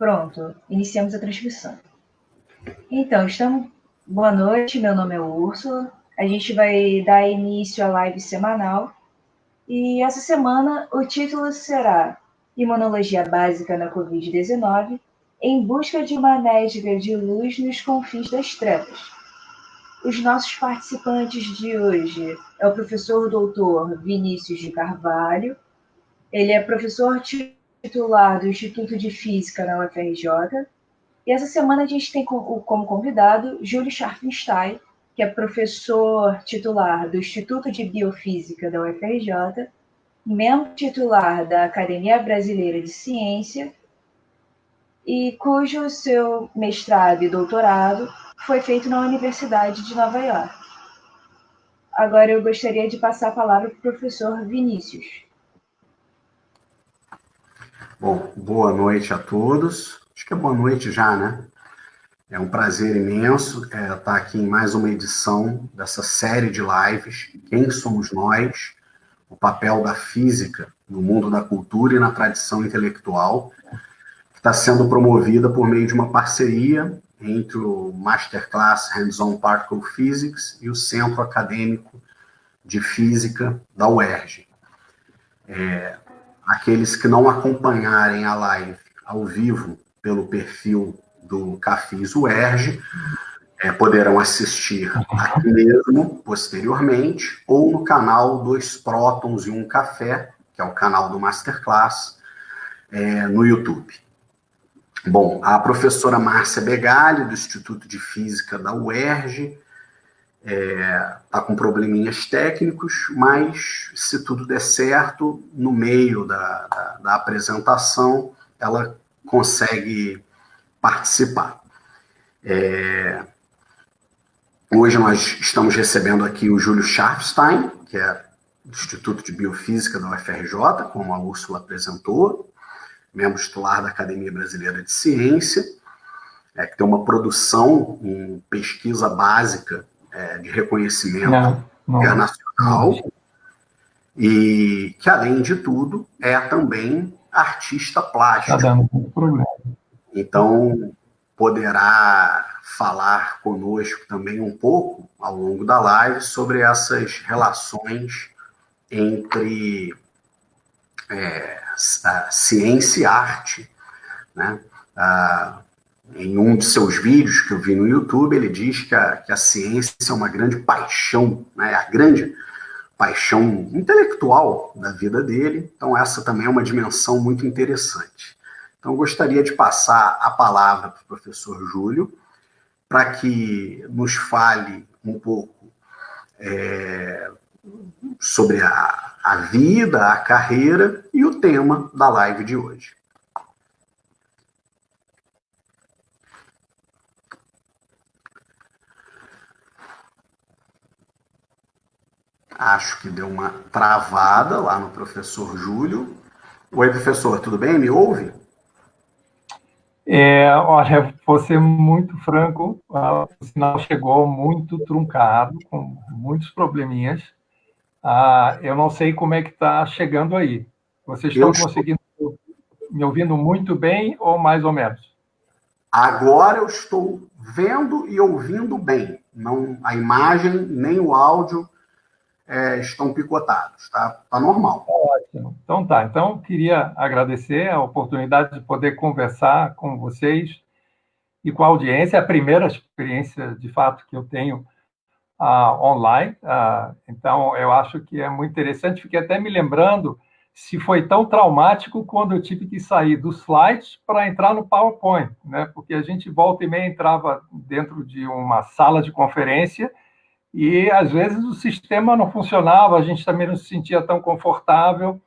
Pronto, iniciamos a transmissão. Então, boa noite, meu nome é Úrsula. A gente vai dar início à live semanal. E essa semana o título será Imunologia Básica na Covid-19, em busca de uma nésga de luz nos confins das trevas. Os nossos participantes de hoje é o professor doutor Vinícius de Carvalho. Ele é professor titular do Instituto de Física na UFRJ. E essa semana a gente tem como convidado Júlio Scharfenstein, que é professor titular do Instituto de Biofísica da UFRJ, membro titular da Academia Brasileira de Ciência e cujo seu mestrado e doutorado foi feito na Universidade de Nova York. Agora eu gostaria de passar a palavra para o professor Vinícius. Bom, boa noite a todos. Acho que é boa noite já, né? É um prazer imenso estar aqui em mais uma edição dessa série de lives, Quem Somos Nós? O papel da física no mundo da cultura e na tradição intelectual, que está sendo promovida por meio de uma parceria entre o Masterclass Hands-on Particle Physics e o Centro Acadêmico de Física da UERJ. Aqueles que não acompanharem a live ao vivo pelo perfil do Cafis UERJ poderão assistir aqui mesmo, posteriormente, ou no canal 2 Prótons e 1 Café, que é o canal do Masterclass, no YouTube. Bom, a professora Márcia Begali, do Instituto de Física da UERJ, está com probleminhas técnicos, mas se tudo der certo, no meio da apresentação, ela consegue participar. Hoje nós estamos recebendo aqui o Júlio Scharfenstein, que é do Instituto de Biofísica da UFRJ, como a Úrsula apresentou, membro titular da Academia Brasileira de Ciência, que tem uma produção em pesquisa básica de reconhecimento internacional, e que, além de tudo, é também artista plástico. Está dando muito problema. Então, poderá falar conosco também um pouco, ao longo da live, sobre essas relações entre a ciência e a arte, né? Em um de seus vídeos que eu vi no YouTube, ele diz que a ciência é uma grande paixão, né? A grande paixão intelectual da vida dele. Então, essa também é uma dimensão muito interessante. Então, eu gostaria de passar a palavra para o professor Júlio, para que nos fale um pouco sobre a vida, a carreira e o tema da live de hoje. Acho que deu uma travada lá no professor Júlio. Oi, professor, tudo bem? Me ouve? Olha, vou ser muito franco, o sinal chegou muito truncado, com muitos probleminhas. Eu não sei como é que está chegando aí. Vocês estão conseguindo me ouvindo muito bem ou mais ou menos? Agora eu estou vendo e ouvindo bem. Não, a imagem nem o áudio estão picotados, tá? Tá normal. Ótimo. Então tá. Então, queria agradecer a oportunidade de poder conversar com vocês e com a audiência. É a primeira experiência, de fato, que eu tenho online. Então, eu acho que é muito interessante. Fiquei até me lembrando se foi tão traumático quando eu tive que sair dos slides para entrar no PowerPoint, né? Porque a gente volta e meia entrava dentro de uma sala de conferência e, às vezes, o sistema não funcionava, a gente também não se sentia tão confortável,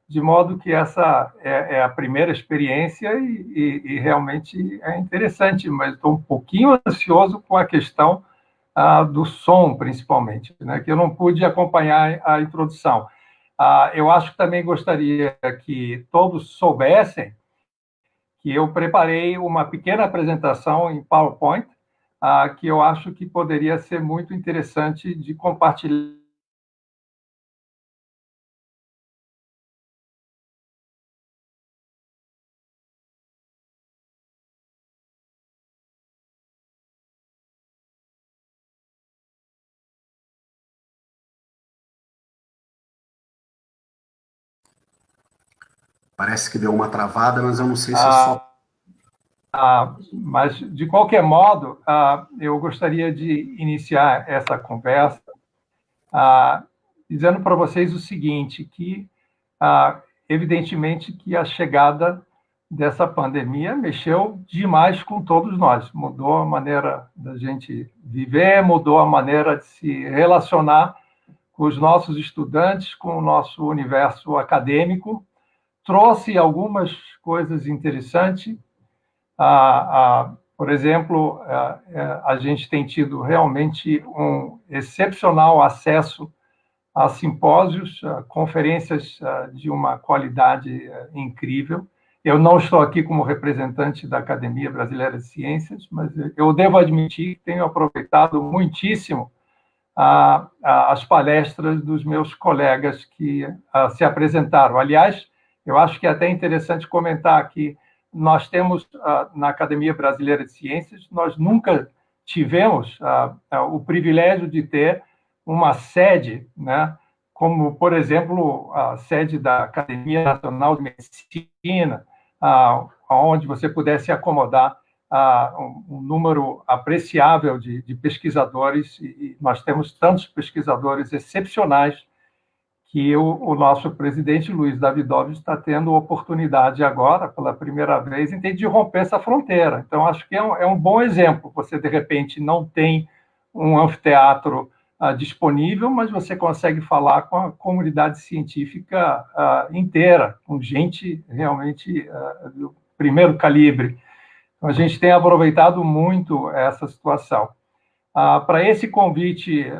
de modo que essa é a primeira experiência e realmente é interessante, mas estou um pouquinho ansioso com a questão do som, principalmente, né, que eu não pude acompanhar a introdução. Eu acho que também gostaria que todos soubessem que eu preparei uma pequena apresentação em PowerPoint, que eu acho que poderia ser muito interessante de compartilhar Parece que deu uma travada, mas eu não sei se é só... Mas, de qualquer modo, eu gostaria de iniciar essa conversa dizendo para vocês o seguinte, que, evidentemente, que a chegada dessa pandemia mexeu demais com todos nós, mudou a maneira da gente viver, mudou a maneira de se relacionar com os nossos estudantes, com o nosso universo acadêmico, trouxe algumas coisas interessantes. Por exemplo, a gente tem tido realmente um excepcional acesso a simpósios, a conferências de uma qualidade incrível. Eu não estou aqui como representante da Academia Brasileira de Ciências, mas eu devo admitir que tenho aproveitado muitíssimo as palestras dos meus colegas que se apresentaram. Aliás, eu acho que é até interessante comentar que nós temos, na Academia Brasileira de Ciências, nós nunca tivemos o privilégio de ter uma sede, né, como, por exemplo, a sede da Academia Nacional de Medicina, onde você pudesse acomodar um número apreciável de pesquisadores, e nós temos tantos pesquisadores excepcionais que o nosso presidente, Luiz Davidovich, está tendo oportunidade agora, pela primeira vez, de romper essa fronteira. Então, acho que é um bom exemplo. Você, de repente, não tem um anfiteatro disponível, mas você consegue falar com a comunidade científica inteira, com gente realmente do primeiro calibre. Então, a gente tem aproveitado muito essa situação. Para esse convite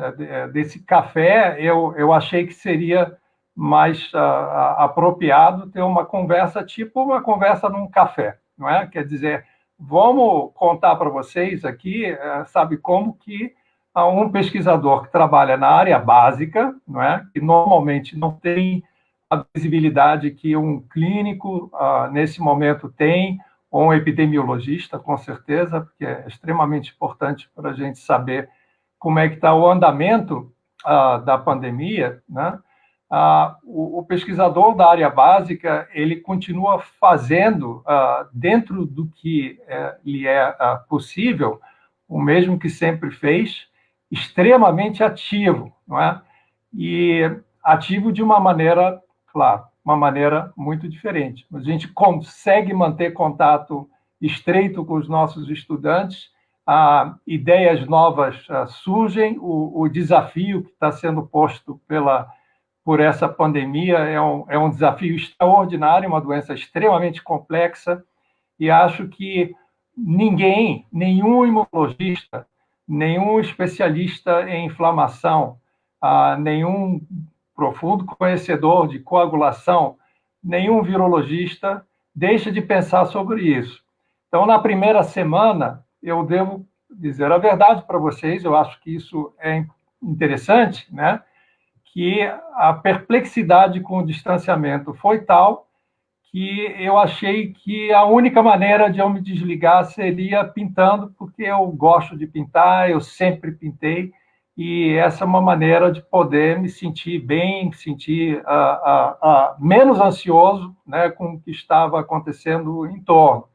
desse café, eu achei que seria mais apropriado ter uma conversa, tipo uma conversa num café, não é? Quer dizer, vamos contar para vocês aqui, sabe como que um pesquisador que trabalha na área básica, não é? Que normalmente não tem a visibilidade que um clínico, nesse momento, tem, ou um epidemiologista, com certeza, porque é extremamente importante para a gente saber como é que está o andamento da pandemia, né? O pesquisador da área básica, ele continua fazendo, dentro do que lhe é possível, o mesmo que sempre fez, extremamente ativo, não é? E ativo de uma maneira, claro, uma maneira muito diferente. A gente consegue manter contato estreito com os nossos estudantes, ideias novas surgem, o desafio que está sendo posto por essa pandemia é um desafio extraordinário, uma doença extremamente complexa, e acho que nenhum imunologista, nenhum especialista em inflamação, nenhum profundo conhecedor de coagulação, nenhum virologista deixa de pensar sobre isso. Então, na primeira semana, eu devo dizer a verdade para vocês, eu acho que isso é interessante, né? Que a perplexidade com o distanciamento foi tal que eu achei que a única maneira de eu me desligar seria pintando, porque eu gosto de pintar, eu sempre pintei, e essa é uma maneira de poder me sentir bem, me sentir menos ansioso, né, com o que estava acontecendo em torno.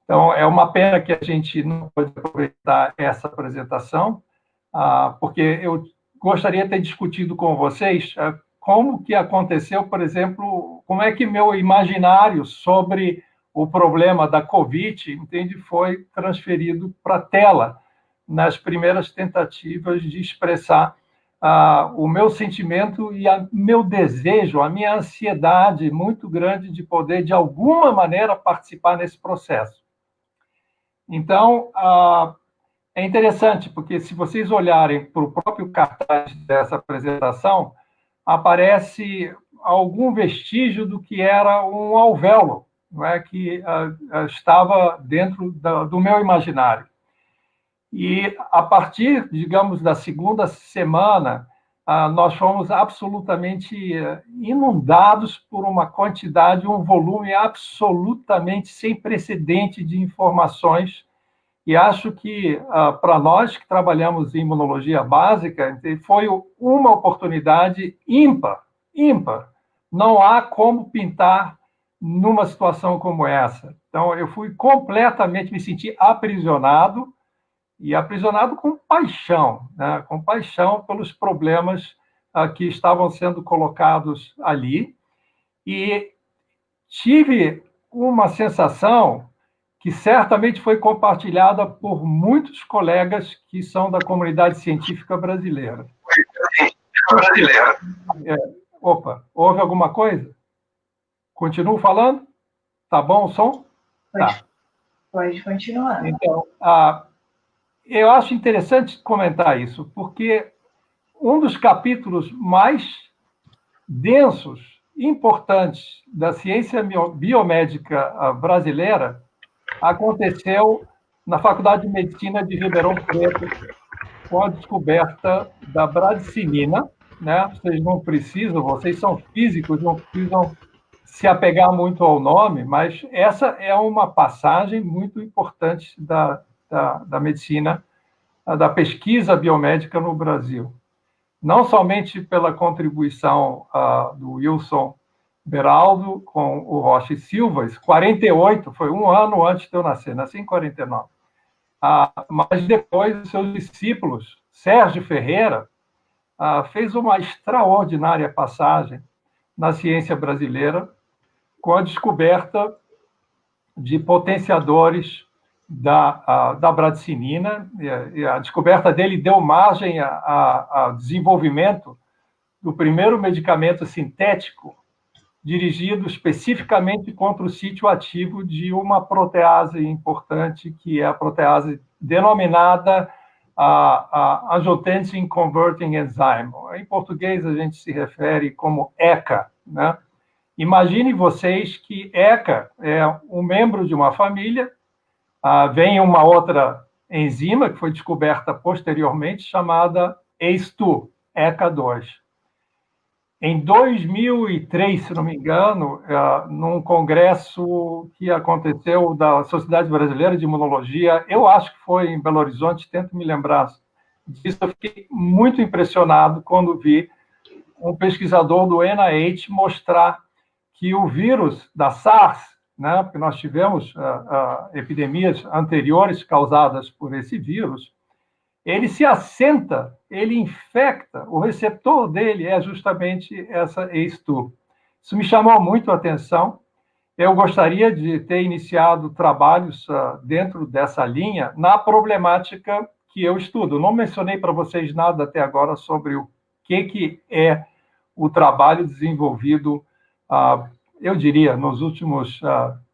Então, é uma pena que a gente não pode aproveitar essa apresentação, porque eu gostaria de ter discutido com vocês como que aconteceu, por exemplo, como é que meu imaginário sobre o problema da Covid, foi transferido para a tela, nas primeiras tentativas de expressar o meu sentimento e meu desejo, a minha ansiedade muito grande de poder, de alguma maneira, participar nesse processo. Então, é interessante, porque se vocês olharem para o próprio cartaz dessa apresentação, aparece algum vestígio do que era um alvéolo, não é? Que estava dentro do meu imaginário. E, a partir, digamos, da segunda semana, nós fomos absolutamente inundados por uma quantidade, um volume absolutamente sem precedente de informações. E acho que, para nós que trabalhamos em imunologia básica, foi uma oportunidade ímpar. Não há como pintar numa situação como essa. Então, eu fui completamente, me senti aprisionado, e aprisionado com paixão, né? Com paixão pelos problemas que estavam sendo colocados ali, e tive uma sensação que certamente foi compartilhada por muitos colegas que são da comunidade científica brasileira. Opa, houve alguma coisa? Continuo falando? Tá bom o som? Pode continuar. Então, eu acho interessante comentar isso, porque um dos capítulos mais densos, importantes da ciência biomédica brasileira aconteceu na Faculdade de Medicina de Ribeirão Preto, com a descoberta da bradicinina, né? Vocês são físicos, não precisam se apegar muito ao nome, mas essa é uma passagem muito importante da medicina, da pesquisa biomédica no Brasil. Não somente pela contribuição do Wilson Beraldo com o Rocha e Silva, 48, foi um ano antes de eu nascer, nasci em 49. Mas depois, os seus discípulos, Sérgio Ferreira, fez uma extraordinária passagem na ciência brasileira com a descoberta de potenciadores da bradicinina, e a descoberta dele deu margem a desenvolvimento do primeiro medicamento sintético dirigido especificamente contra o sítio ativo de uma protease importante, que é a protease denominada Angiotensin Converting Enzyme. Em português, a gente se refere como ECA, né? Imagine vocês que ECA é um membro de uma família, vem uma outra enzima que foi descoberta posteriormente, chamada ACE2, ECA2. Em 2003, se não me engano, num congresso que aconteceu da Sociedade Brasileira de Imunologia, eu acho que foi em Belo Horizonte, tento me lembrar disso, eu fiquei muito impressionado quando vi um pesquisador do NIH mostrar que o vírus da SARS, né, porque nós tivemos epidemias anteriores causadas por esse vírus, ele se assenta, ele infecta, o receptor dele é justamente essa ACE2. Isso me chamou muito a atenção. Eu gostaria de ter iniciado trabalhos dentro dessa linha na problemática que eu estudo. Não mencionei para vocês nada até agora sobre o que é o trabalho desenvolvido, eu diria, nos últimos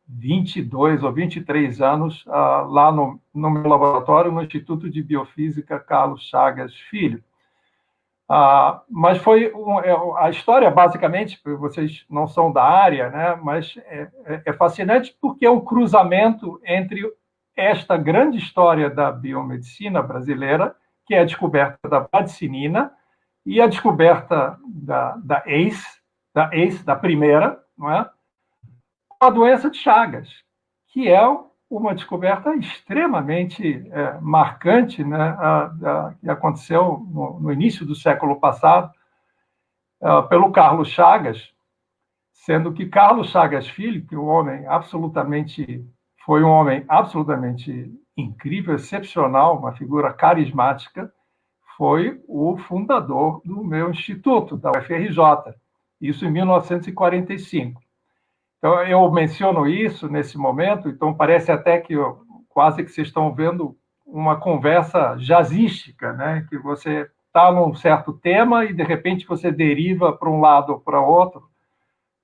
22 ou 23 anos, lá no meu laboratório, no Instituto de Biofísica Carlos Chagas Filho. Mas foi a história, basicamente, vocês não são da área, né? Mas é fascinante porque é um cruzamento entre esta grande história da biomedicina brasileira, que é a descoberta da bradicinina, e a descoberta da ACE, da primeira, não é? A doença de Chagas, que é uma descoberta extremamente marcante, né, que aconteceu no início do século passado pelo Carlos Chagas, sendo que Carlos Chagas Filho, que foi um homem absolutamente incrível, excepcional, uma figura carismática, foi o fundador do meu instituto, da UFRJ, isso em 1945. Então, eu menciono isso nesse momento, então parece até que quase que vocês estão vendo uma conversa jazzística, né? Que você está num certo tema e, de repente, você deriva para um lado ou para outro,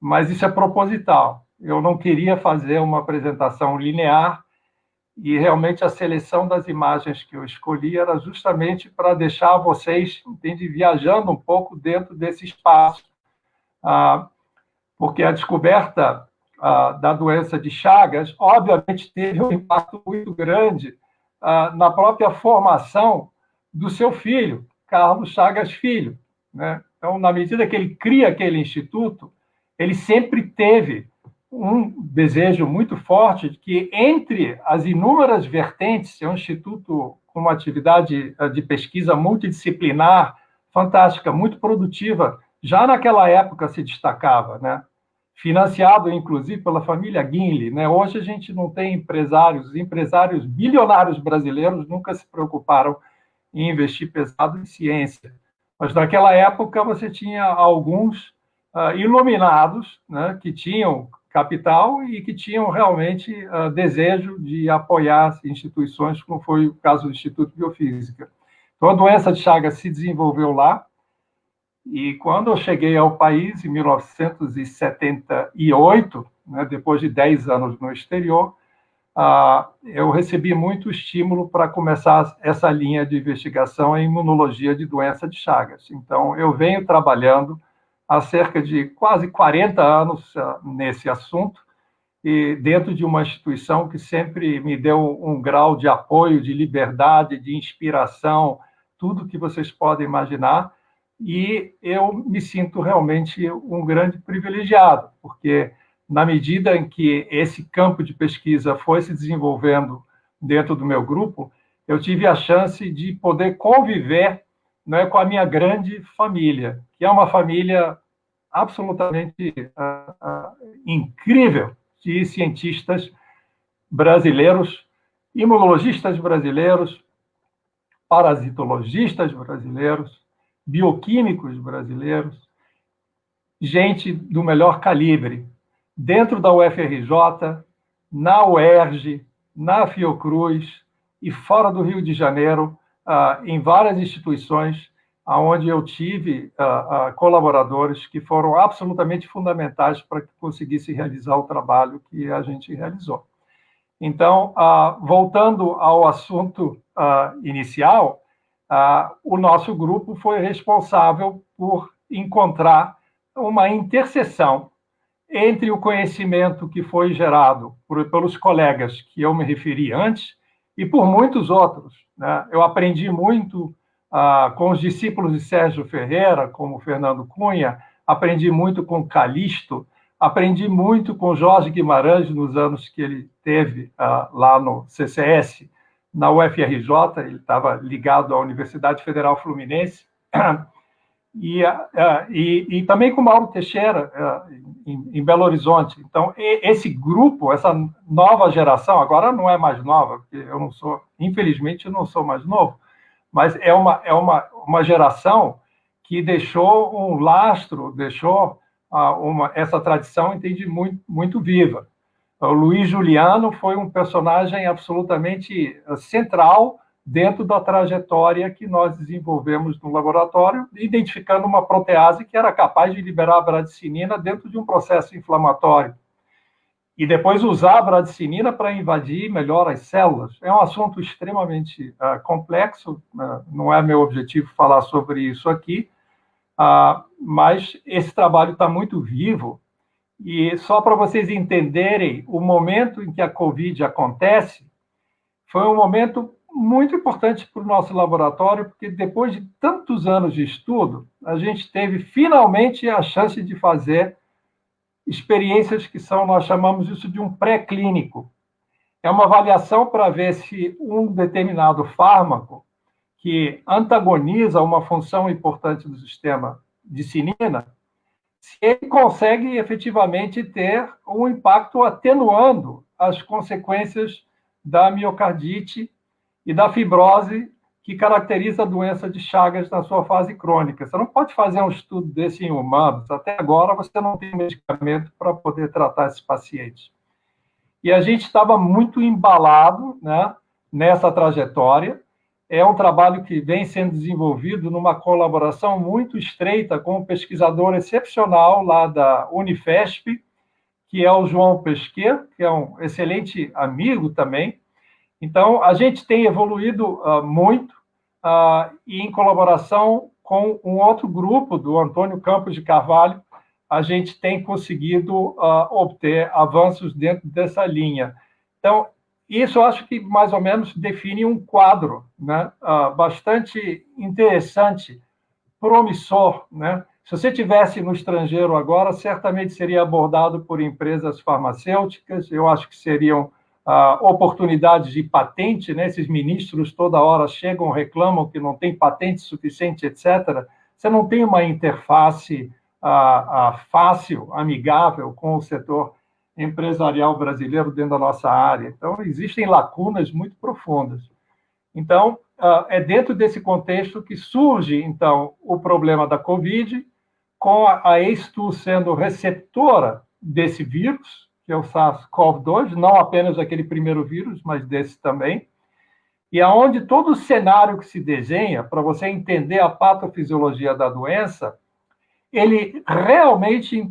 mas isso é proposital. Eu não queria fazer uma apresentação linear e, realmente, a seleção das imagens que eu escolhi era justamente para deixar vocês, entende, viajando um pouco dentro desse espaço, porque a descoberta da doença de Chagas, obviamente, teve um impacto muito grande na própria formação do seu filho, Carlos Chagas Filho, né? Então, na medida que ele cria aquele instituto, ele sempre teve um desejo muito forte de que, entre as inúmeras vertentes, é um instituto com uma atividade de pesquisa multidisciplinar, fantástica, muito produtiva, já naquela época se destacava, né? financiado, inclusive, pela família Guinle, né? Hoje a gente não tem empresários, empresários bilionários brasileiros nunca se preocuparam em investir pesado em ciência. Mas naquela época você tinha alguns iluminados, né, que tinham capital e que tinham realmente desejo de apoiar instituições, como foi o caso do Instituto de Biofísica. Então, a doença de Chagas se desenvolveu lá, e quando eu cheguei ao país, em 1978, né, depois de 10 anos no exterior, eu recebi muito estímulo para começar essa linha de investigação em imunologia de doença de Chagas. Então, eu venho trabalhando há cerca de quase 40 anos nesse assunto, e dentro de uma instituição que sempre me deu um grau de apoio, de liberdade, de inspiração, tudo que vocês podem imaginar, e eu me sinto realmente um grande privilegiado, porque na medida em que esse campo de pesquisa foi se desenvolvendo dentro do meu grupo, eu tive a chance de poder conviver, né, com a minha grande família, que é uma família absolutamente incrível de cientistas brasileiros, imunologistas brasileiros, parasitologistas brasileiros, bioquímicos brasileiros, gente do melhor calibre, dentro da UFRJ, na UERJ, na Fiocruz e fora do Rio de Janeiro, em várias instituições, onde eu tive colaboradores que foram absolutamente fundamentais para que conseguisse realizar o trabalho que a gente realizou. Então, voltando ao assunto inicial, o nosso grupo foi responsável por encontrar uma interseção entre o conhecimento que foi gerado pelos colegas que eu me referi antes e por muitos outros, né? Eu aprendi muito com os discípulos de Sérgio Ferreira, como Fernando Cunha, aprendi muito com Calixto, aprendi muito com Jorge Guimarães nos anos que ele teve lá no CCS, na UFRJ, ele estava ligado à Universidade Federal Fluminense, e também com Mauro Teixeira, em Belo Horizonte. Então, esse grupo, essa nova geração, agora não é mais nova, porque eu não sou, infelizmente, eu não sou mais novo, mas é uma geração que deixou um lastro, deixou essa tradição, entende, muito, muito viva. O Luiz Juliano foi um personagem absolutamente central dentro da trajetória que nós desenvolvemos no laboratório, identificando uma protease que era capaz de liberar a bradicinina dentro de um processo inflamatório. E depois usar a bradicinina para invadir melhor as células. É um assunto extremamente complexo, não é meu objetivo falar sobre isso aqui, mas esse trabalho está muito vivo. E só para vocês entenderem, o momento em que a Covid acontece foi um momento muito importante para o nosso laboratório, porque depois de tantos anos de estudo, a gente teve finalmente a chance de fazer experiências que nós chamamos isso de um pré-clínico. É uma avaliação para ver se um determinado fármaco que antagoniza uma função importante do sistema de cianina, se ele consegue efetivamente ter um impacto atenuando as consequências da miocardite e da fibrose que caracteriza a doença de Chagas na sua fase crônica. Você não pode fazer um estudo desse em humanos. Até agora, você não tem medicamento para poder tratar esses pacientes. E a gente estava muito embalado, né, nessa trajetória. É um trabalho que vem sendo desenvolvido numa colaboração muito estreita com um pesquisador excepcional lá da Unifesp, que é o João Pesquet, que é um excelente amigo também. Então, a gente tem evoluído muito e em colaboração com um outro grupo, do Antônio Campos de Carvalho, a gente tem conseguido obter avanços dentro dessa linha. Então, isso eu acho que mais ou menos define um quadro, né, bastante interessante, promissor, né? Se você estivesse no estrangeiro agora, certamente seria abordado por empresas farmacêuticas, eu acho que seriam oportunidades de patente, né? Esses ministros toda hora chegam, reclamam que não tem patente suficiente, etc. Você não tem uma interface fácil, amigável com o setor empresarial brasileiro dentro da nossa área. Então, existem lacunas muito profundas. Então, é dentro desse contexto que surge, então, o problema da Covid, com a ACE2 sendo receptora desse vírus, que é o SARS-CoV-2, não apenas aquele primeiro vírus, mas desse também, e aonde todo o cenário que se desenha, para você entender a patofisiologia da doença, ele realmente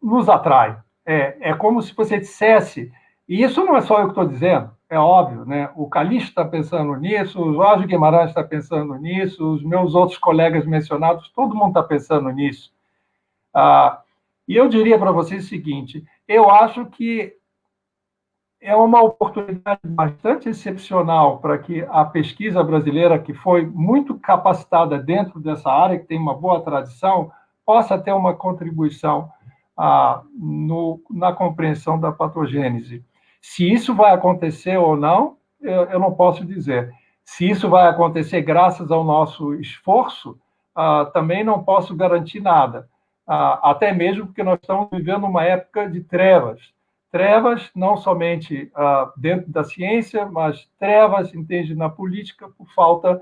nos atrai. É como se você dissesse, e isso não é só eu que estou dizendo, é óbvio, né? O Calixto está pensando nisso, o Jorge Guimarães está pensando nisso, os meus outros colegas mencionados, todo mundo está pensando nisso. E eu diria para vocês o seguinte, eu acho que é uma oportunidade bastante excepcional para que a pesquisa brasileira, que foi muito capacitada dentro dessa área, que tem uma boa tradição, possa ter uma contribuição na compreensão da patogênese. Se isso vai acontecer ou não, eu não posso dizer. Se isso vai acontecer graças ao nosso esforço, também não posso garantir nada. Até mesmo porque nós estamos vivendo uma época de trevas. Trevas não somente dentro da ciência, mas trevas, entende, na política, por falta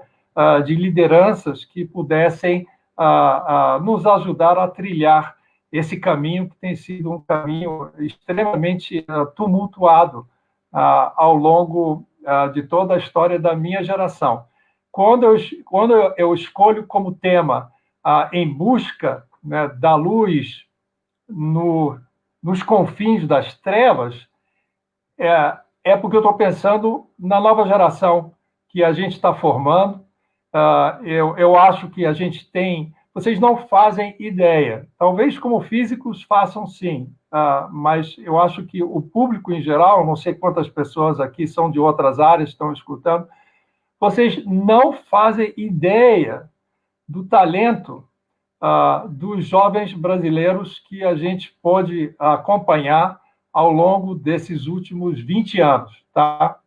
de lideranças que pudessem nos ajudar a trilhar esse caminho que tem sido um caminho extremamente tumultuado ao longo de toda a história da minha geração. Quando eu escolho como tema em busca, né, da luz nos confins das trevas, porque eu estou pensando na nova geração que a gente está formando. Eu acho que a gente tem... Vocês não fazem ideia. Talvez como físicos façam sim, mas eu acho que o público em geral, não sei quantas pessoas aqui são de outras áreas, estão escutando, vocês não fazem ideia do talento dos jovens brasileiros que a gente pôde acompanhar ao longo desses últimos 20 anos, tá?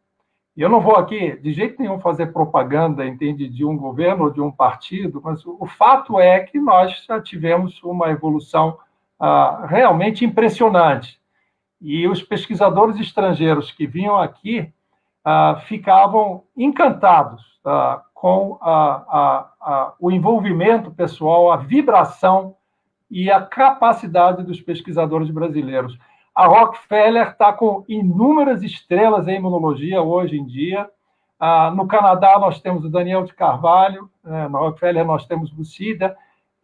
E eu não vou aqui, de jeito nenhum, fazer propaganda, entende, de um governo ou de um partido, mas o fato é que nós já tivemos uma evolução realmente impressionante. E os pesquisadores estrangeiros que vinham aqui ficavam encantados com o envolvimento pessoal, a vibração e a capacidade dos pesquisadores brasileiros. A Rockefeller está com inúmeras estrelas em imunologia hoje em dia. No Canadá, nós temos o Daniel de Carvalho, na Rockefeller nós temos o Lucida.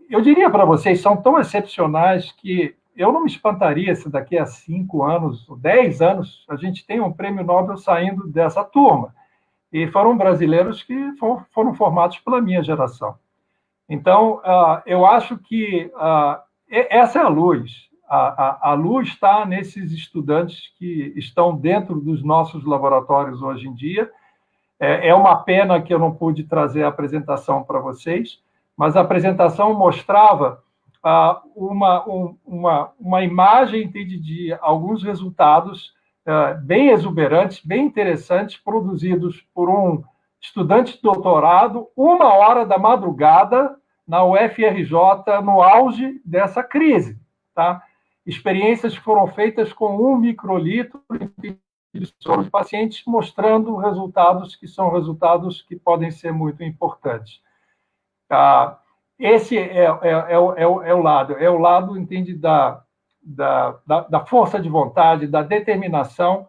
Eu diria para vocês, são tão excepcionais que eu não me espantaria se daqui a 5 anos, ou 10 anos, a gente tem um prêmio Nobel saindo dessa turma. E foram brasileiros que foram formados pela minha geração. Então, eu acho que essa é a luz. A luz está nesses estudantes que estão dentro dos nossos laboratórios hoje em dia. É uma pena que eu não pude trazer a apresentação para vocês, mas a apresentação mostrava uma imagem de alguns resultados bem exuberantes, bem interessantes, produzidos por um estudante de doutorado, 1h da madrugada, na UFRJ, no auge dessa crise, tá? Experiências que foram feitas com 1 microlitro de soro de pacientes, mostrando resultados que são resultados que podem ser muito importantes. Esse é o lado, entende, da força de vontade, da determinação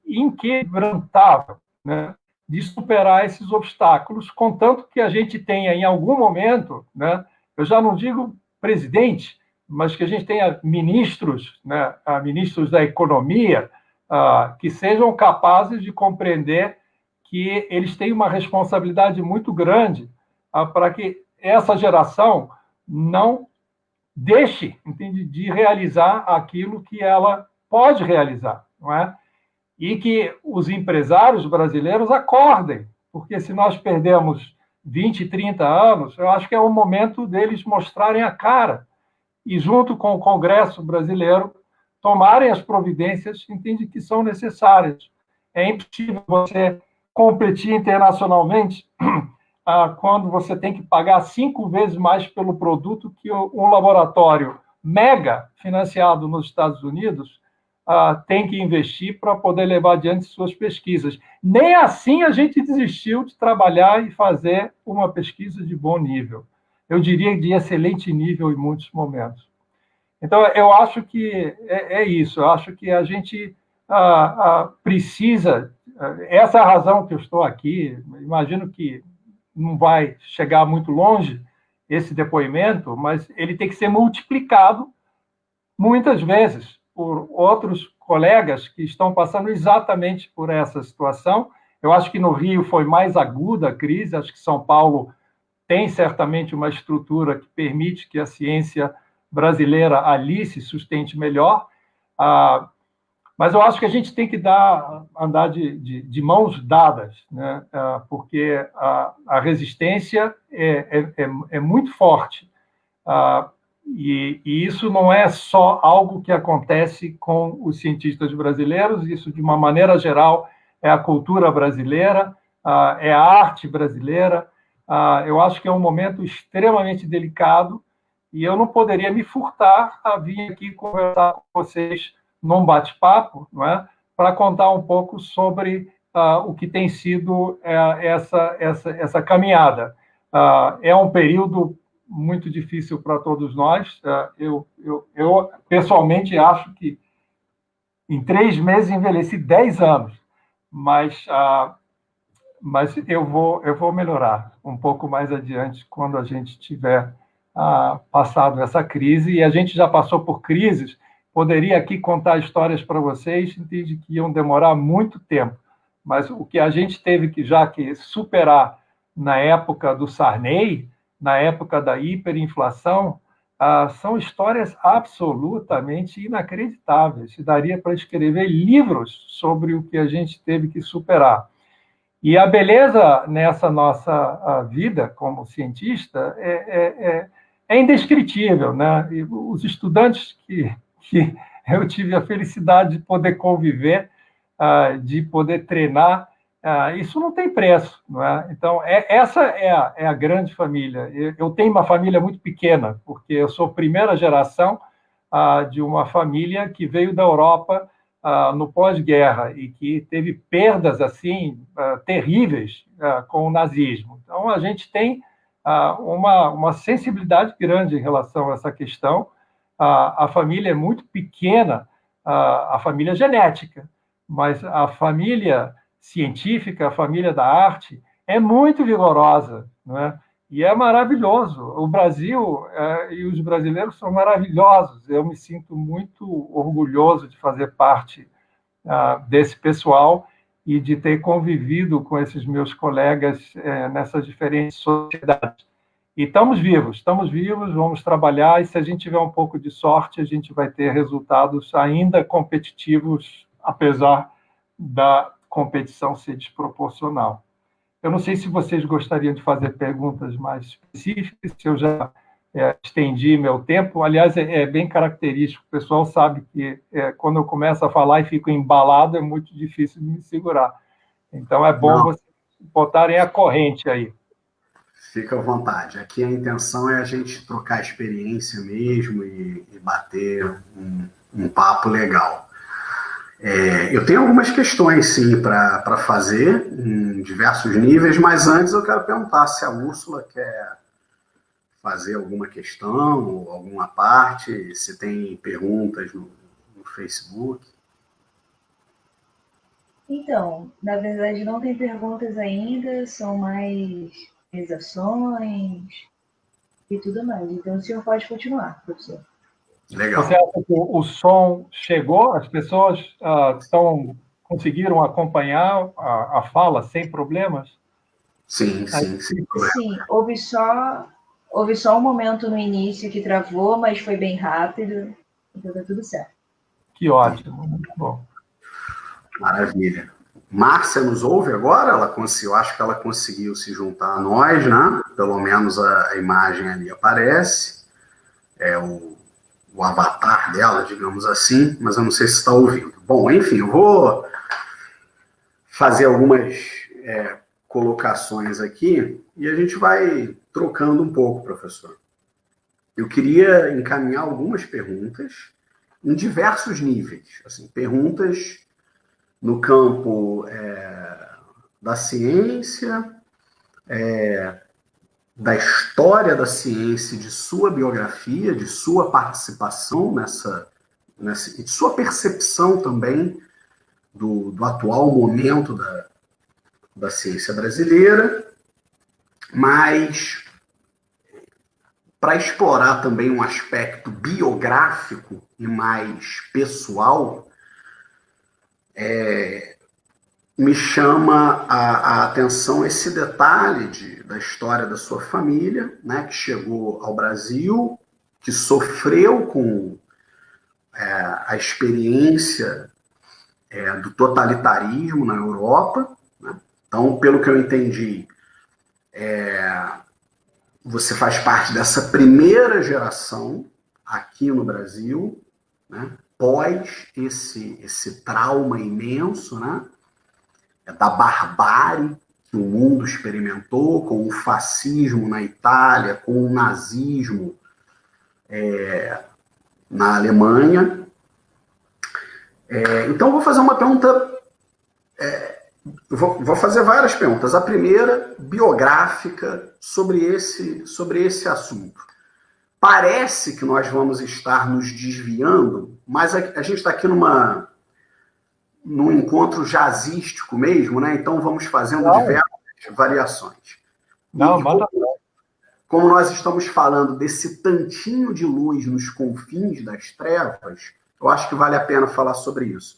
inquebrantável, né, de superar esses obstáculos, contanto que a gente tenha, em algum momento, né, eu já não digo presidente, mas que a gente tenha ministros, né, ministros da economia, que sejam capazes de compreender que eles têm uma responsabilidade muito grande para que essa geração não deixe, entende, de realizar aquilo que ela pode realizar, não é? E que os empresários brasileiros acordem, porque se nós perdemos 20, 30 anos, eu acho que é o momento deles mostrarem a cara e, junto com o Congresso brasileiro, tomarem as providências, entende, que são necessárias. É impossível você competir internacionalmente quando você tem que pagar 5 vezes mais pelo produto que um laboratório mega financiado nos Estados Unidos tem que investir para poder levar adiante suas pesquisas. Nem assim a gente desistiu de trabalhar e fazer uma pesquisa de bom nível. Eu diria de excelente nível em muitos momentos. Então, eu acho que é isso. Eu acho que a gente precisa... Essa é a razão que eu estou aqui. Imagino que não vai chegar muito longe esse depoimento, mas ele tem que ser multiplicado muitas vezes por outros colegas que estão passando exatamente por essa situação. Eu acho que no Rio foi mais aguda a crise, acho que São Paulo tem certamente uma estrutura que permite que a ciência brasileira ali se sustente melhor, mas eu acho que a gente tem que andar de mãos dadas, né? Porque a resistência é muito forte. E isso não é só algo que acontece com os cientistas brasileiros, isso, de uma maneira geral, é a cultura brasileira, é a arte brasileira. Eu acho que é um momento extremamente delicado e eu não poderia me furtar a vir aqui conversar com vocês num bate-papo, não é? Para contar um pouco sobre o que tem sido essa caminhada. É um período muito difícil para todos nós. Eu pessoalmente acho que em 3 meses envelheci 10 anos, mas eu vou melhorar um pouco mais adiante quando a gente tiver passado essa crise, e a gente já passou por crises. Poderia aqui contar histórias para vocês, entendi que iam demorar muito tempo, mas o que a gente teve que superar na época do Sarney, na época da hiperinflação, são histórias absolutamente inacreditáveis. Daria para escrever livros sobre o que a gente teve que superar. E a beleza nessa nossa vida como cientista é indescritível, né? E os estudantes que eu tive a felicidade de poder conviver, de poder treinar, isso não tem preço, não é? Então, essa é a grande família. Eu tenho uma família muito pequena, porque eu sou primeira geração de uma família que veio da Europa no pós-guerra e que teve perdas assim terríveis com o nazismo. Então, a gente tem uma sensibilidade grande em relação a essa questão. A família é muito pequena, a família genética, mas a família científica, a família da arte, é muito vigorosa, não é? E é maravilhoso. O Brasil e os brasileiros são maravilhosos. Eu me sinto muito orgulhoso de fazer parte desse pessoal e de ter convivido com esses meus colegas nessas diferentes sociedades. E estamos vivos, vamos trabalhar, e se a gente tiver um pouco de sorte, a gente vai ter resultados ainda competitivos, apesar da competição ser desproporcional. Eu não sei se vocês gostariam de fazer perguntas mais específicas, se eu já estendi meu tempo. Aliás, é bem característico, o pessoal sabe que quando eu começo a falar e fico embalado, é muito difícil de me segurar. Então, é bom vocês botarem a corrente aí. Fica à vontade. Aqui a intenção é a gente trocar experiência mesmo e bater um papo legal. Eu tenho algumas questões, sim, para fazer em diversos níveis, mas antes eu quero perguntar se a Úrsula quer fazer alguma questão ou alguma parte, se tem perguntas no Facebook. Então, na verdade, não tem perguntas ainda, são mais realizações e tudo mais. Então, o senhor pode continuar, professor. Legal. Você acha que o som chegou? As pessoas conseguiram acompanhar a fala sem problemas? Sim, sem problema. Sim, houve só um momento no início que travou, mas foi bem rápido, então tá tudo certo. Que ótimo, muito bom. Maravilha. Márcia nos ouve agora? Eu acho que ela conseguiu se juntar a nós, né? Pelo menos a imagem ali aparece. É o avatar dela, digamos assim, mas eu não sei se está ouvindo. Bom, enfim, eu vou fazer algumas colocações aqui e a gente vai trocando um pouco, professor. Eu queria encaminhar algumas perguntas em diversos níveis, assim, perguntas no campo da ciência, da história da ciência, de sua biografia, de sua participação de sua percepção também do atual momento da ciência brasileira, mas para explorar também um aspecto biográfico e mais pessoal, me chama a atenção esse detalhe da história da sua família, né, que chegou ao Brasil, que sofreu com a experiência do totalitarismo na Europa, né? Então, pelo que eu entendi, você faz parte dessa primeira geração aqui no Brasil, né, pós esse trauma imenso, né, da barbárie que o mundo experimentou, com o fascismo na Itália, com o nazismo na Alemanha. Então, vou fazer uma pergunta, vou fazer várias perguntas. A primeira, biográfica, sobre esse assunto. Parece que nós vamos estar nos desviando, mas a gente está aqui num encontro jazzístico mesmo, né? Então, vamos fazendo diversas variações. Não, como nós estamos falando desse tantinho de luz nos confins das trevas, eu acho que vale a pena falar sobre isso.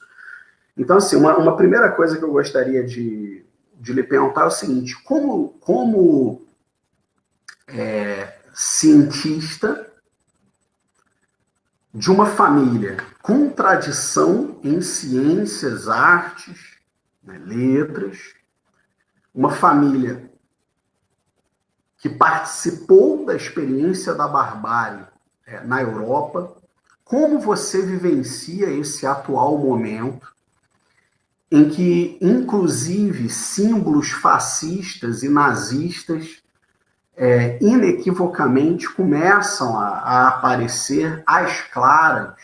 Então, assim, uma primeira coisa que eu gostaria de lhe perguntar é o seguinte: como cientista de uma família com tradição em ciências, artes, né, letras, uma família que participou da experiência da barbárie na Europa, como você vivencia esse atual momento em que, inclusive, símbolos fascistas e nazistas inequivocamente começam a aparecer às claras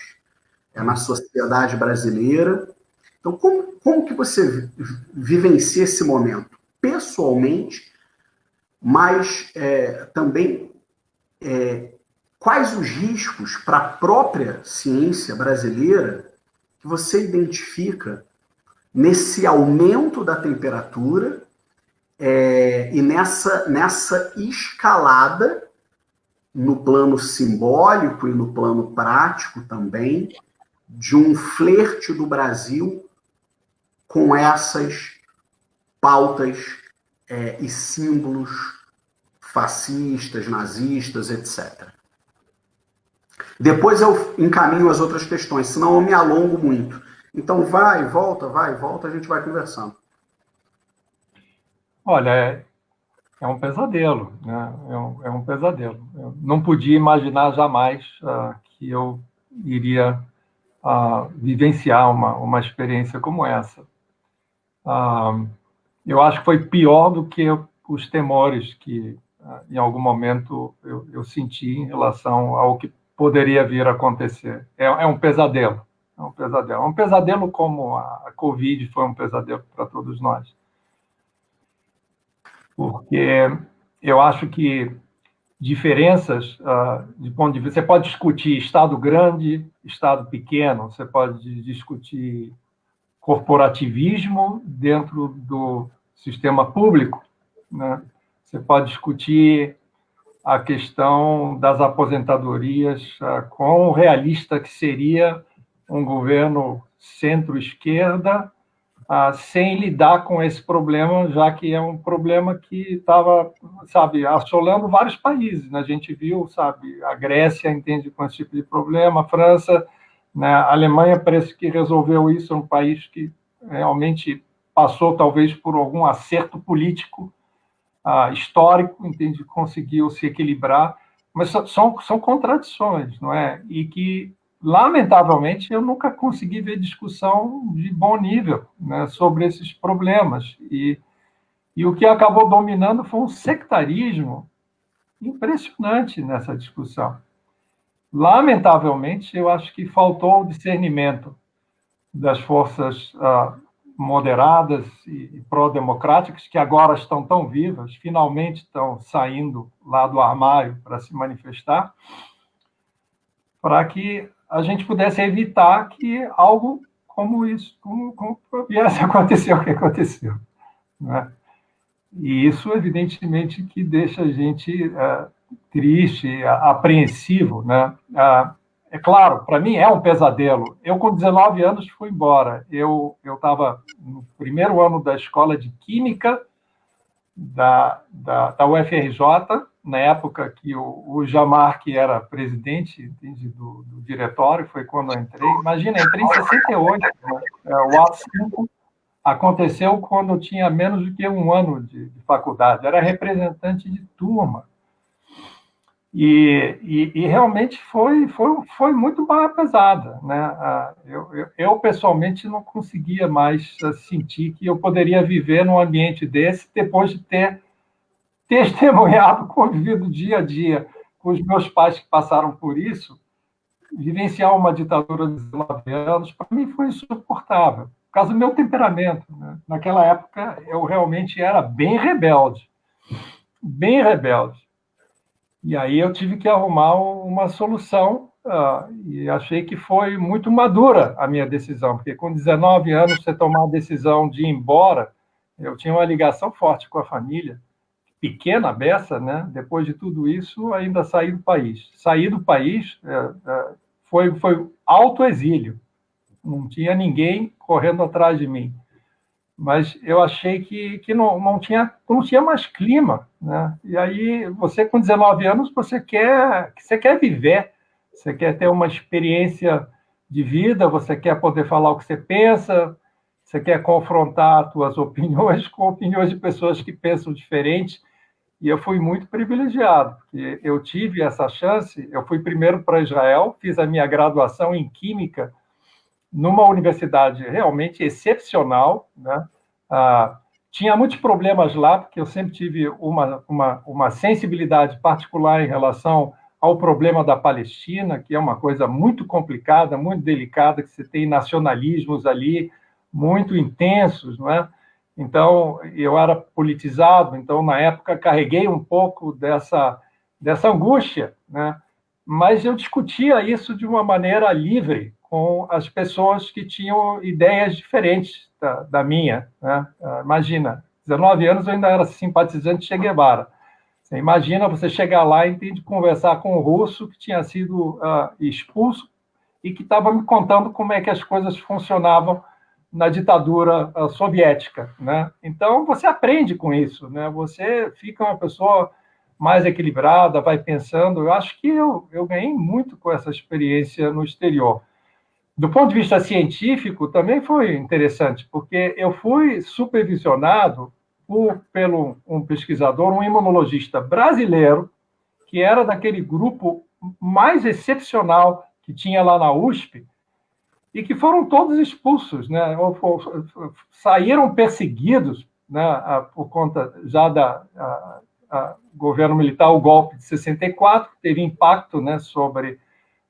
na sociedade brasileira? Então, como que você vivencia esse momento pessoalmente, mas também quais os riscos para a própria ciência brasileira que você identifica nesse aumento da temperatura e nessa escalada no plano simbólico e no plano prático também de um flerte do Brasil com essas pautas e símbolos fascistas, nazistas, etc. Depois eu encaminho as outras questões, senão eu me alongo muito. Então vai e volta, a gente vai conversando. Olha, é um pesadelo, né? É um pesadelo. Eu não podia imaginar jamais que eu iria vivenciar uma experiência como essa. Eu acho que foi pior do que os temores que, em algum momento, eu senti em relação ao que poderia vir a acontecer. É um pesadelo. É um pesadelo. É um pesadelo como a Covid foi um pesadelo para todos nós. Porque eu acho que diferenças de ponto de vista... Você pode discutir Estado grande, Estado pequeno, você pode discutir corporativismo dentro do sistema público, né? Você pode discutir a questão das aposentadorias, quão realista que seria um governo centro-esquerda sem lidar com esse problema, já que é um problema que estava, assolando vários países, né? A gente viu, a Grécia entende com esse tipo de problema, a França, né? A Alemanha parece que resolveu isso, é um país que realmente passou talvez por algum acerto político histórico, entende, conseguiu se equilibrar, mas são contradições, não é? E que, lamentavelmente, eu nunca consegui ver discussão de bom nível, né, sobre esses problemas. E E o que acabou dominando foi um sectarismo impressionante nessa discussão. Lamentavelmente, eu acho que faltou o discernimento das forças moderadas e pró-democráticas, que agora estão tão vivas, finalmente estão saindo lá do armário para se manifestar, para que a gente pudesse evitar que algo como isso, como viesse a acontecer o que aconteceu, né? E isso, evidentemente, que deixa a gente triste, apreensivo, né? É claro, para mim é um pesadelo. Eu, com 19 anos, fui embora. Eu estava no primeiro ano da escola de Química da UFRJ, na época que o Jamar, que era presidente do diretório, foi quando eu entrei. Imagina, entrei em 68, né? O ato 5 aconteceu quando eu tinha menos do que um ano de faculdade. Era representante de turma. E realmente foi muito barra pesada, né? Eu, pessoalmente, não conseguia mais sentir que eu poderia viver num ambiente desse depois de ter testemunhado, convivido dia a dia com os meus pais que passaram por isso. Vivenciar uma ditadura de 19 anos, para mim, foi insuportável, por causa do meu temperamento, né? Naquela época, eu realmente era bem rebelde, bem rebelde. E aí eu tive que arrumar uma solução, e achei que foi muito madura a minha decisão, porque com 19 anos você tomar a decisão de ir embora, eu tinha uma ligação forte com a família, pequena beça, né? Depois de tudo isso, ainda saí do país. Sair do país foi autoexílio, não tinha ninguém correndo atrás de mim. Mas eu achei que não tinha mais clima, né? E aí, você com 19 anos, você quer viver, você quer ter uma experiência de vida, você quer poder falar o que você pensa, você quer confrontar as suas opiniões com opiniões de pessoas que pensam diferente. E eu fui muito privilegiado, porque eu tive essa chance. Eu fui primeiro para Israel, fiz a minha graduação em Química, numa universidade realmente excepcional, né? Tinha muitos problemas lá, porque eu sempre tive uma sensibilidade particular em relação ao problema da Palestina, que é uma coisa muito complicada, muito delicada, que você tem nacionalismos ali muito intensos, não é? Então, eu era politizado, então, na época, carreguei um pouco dessa angústia, né? Mas eu discutia isso de uma maneira livre, com as pessoas que tinham ideias diferentes da minha, né? Imagina, 19 anos eu ainda era simpatizante de Che Guevara. Você imagina você chegar lá e tem de conversar com um russo que tinha sido expulso e que estava me contando como é que as coisas funcionavam na ditadura soviética, né? Então, você aprende com isso, né? Você fica uma pessoa mais equilibrada, vai pensando. Eu acho que eu ganhei muito com essa experiência no exterior. Do ponto de vista científico, também foi interessante, porque eu fui supervisionado pelo um pesquisador, um imunologista brasileiro, que era daquele grupo mais excepcional que tinha lá na USP, e que foram todos expulsos, né? Ou saíram perseguidos, né? Por conta já do governo militar, o golpe de 64, teve impacto, né, sobre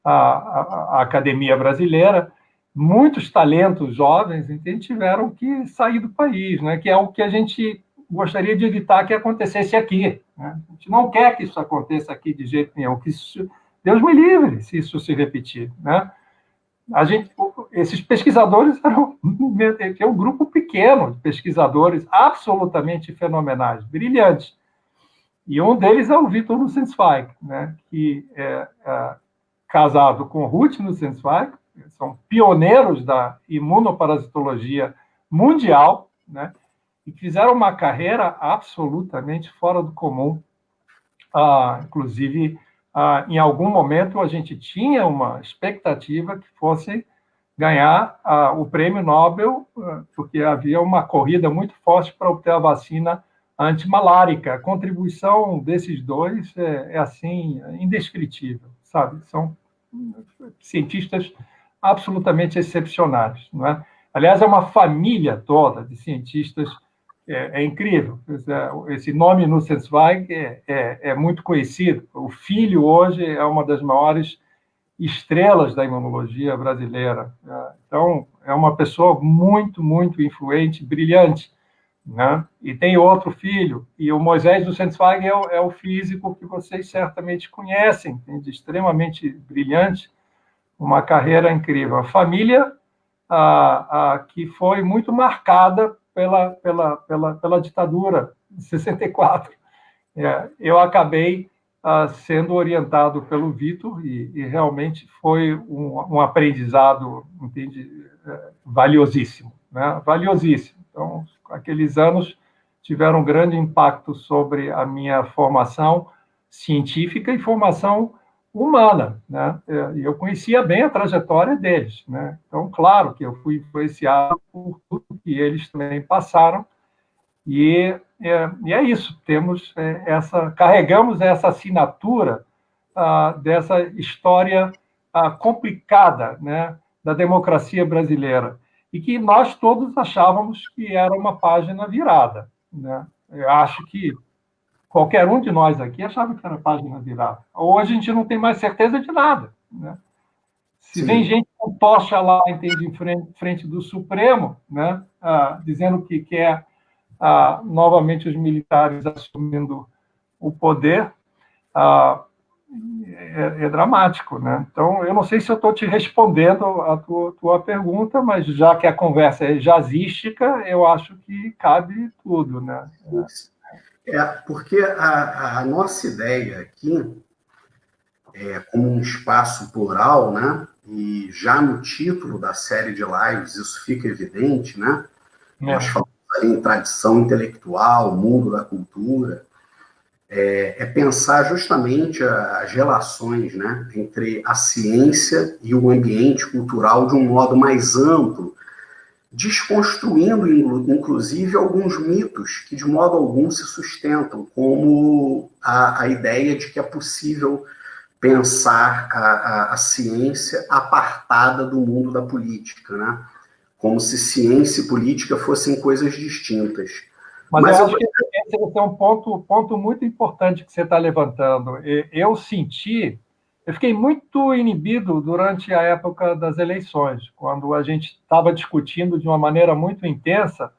a academia brasileira. Muitos talentos jovens tiveram que sair do país, né? Que é o que a gente gostaria de evitar que acontecesse aqui, né? A gente não quer que isso aconteça aqui de jeito nenhum, Deus me livre se isso se repetir, né? Esses pesquisadores eram um grupo pequeno de pesquisadores absolutamente fenomenais, brilhantes. E um deles é o Victor Nussensweig, né, que é casado com Ruth Nussensweig, são pioneiros da imunoparasitologia mundial, né, e fizeram uma carreira absolutamente fora do comum. Inclusive, em algum momento, a gente tinha uma expectativa que fosse ganhar o prêmio Nobel, porque havia uma corrida muito forte para obter a vacina antimalárica. A contribuição desses dois é assim, indescritível, sabe? São cientistas absolutamente excepcionais, não é? Aliás, é uma família toda de cientistas é incrível. Esse nome Nussenzweig é muito conhecido. O filho hoje é uma das maiores estrelas da imunologia brasileira. Então, é uma pessoa muito, muito influente, brilhante, né? E tem outro filho, e o Moisés Nussenzweig é o físico que vocês certamente conhecem, extremamente brilhante, uma carreira incrível. A família que foi muito marcada pela ditadura de 64. Eu acabei sendo orientado pelo Vitor e realmente foi um aprendizado, entende, valiosíssimo, né? Valiosíssimo. Então, aqueles anos tiveram um grande impacto sobre a minha formação científica e formação humana, né? E eu conhecia bem a trajetória deles, né? Então, claro que eu fui influenciado por tudo que eles também passaram e é isso. Carregamos essa assinatura dessa história complicada, né, da democracia brasileira e que nós todos achávamos que era uma página virada, né? Eu acho que qualquer um de nós aqui achava que era página virada. Hoje a gente não tem mais certeza de nada, né? Se Sim. Vem gente com tocha lá, entende, em frente do Supremo, né, dizendo que quer novamente os militares assumindo o poder, é dramático, né? Então, eu não sei se eu estou te respondendo a tua pergunta, mas já que a conversa é jazzística, eu acho que cabe tudo, né? Porque a nossa ideia aqui como um espaço plural, né? E já no título da série de lives isso fica evidente, né? Nós falamos ali em tradição intelectual, mundo da cultura, pensar justamente as relações, né, entre a ciência e o ambiente cultural de um modo mais amplo, desconstruindo, inclusive, alguns mitos que, de modo algum, se sustentam, como a ideia de que é possível pensar a ciência apartada do mundo da política, né? Como se ciência e política fossem coisas distintas. Mas eu acho que esse é um ponto muito importante que você está levantando. Eu fiquei muito inibido durante a época das eleições, quando a gente estava discutindo de uma maneira muito intensa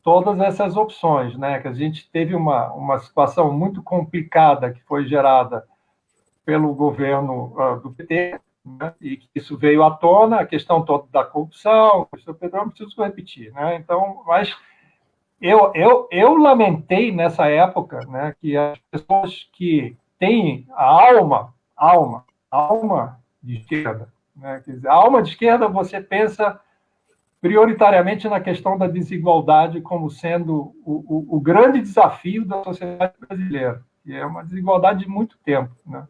todas essas opções, né? Que a gente teve uma situação muito complicada que foi gerada pelo governo do PT, né? E que isso veio à tona, a questão toda da corrupção, a questão do petróleo, não preciso repetir, né? Então, mas eu lamentei nessa época, né, que as pessoas que têm a alma de esquerda, né, quer dizer, a alma de esquerda, você pensa prioritariamente na questão da desigualdade como sendo o grande desafio da sociedade brasileira, que é uma desigualdade de muito tempo, né?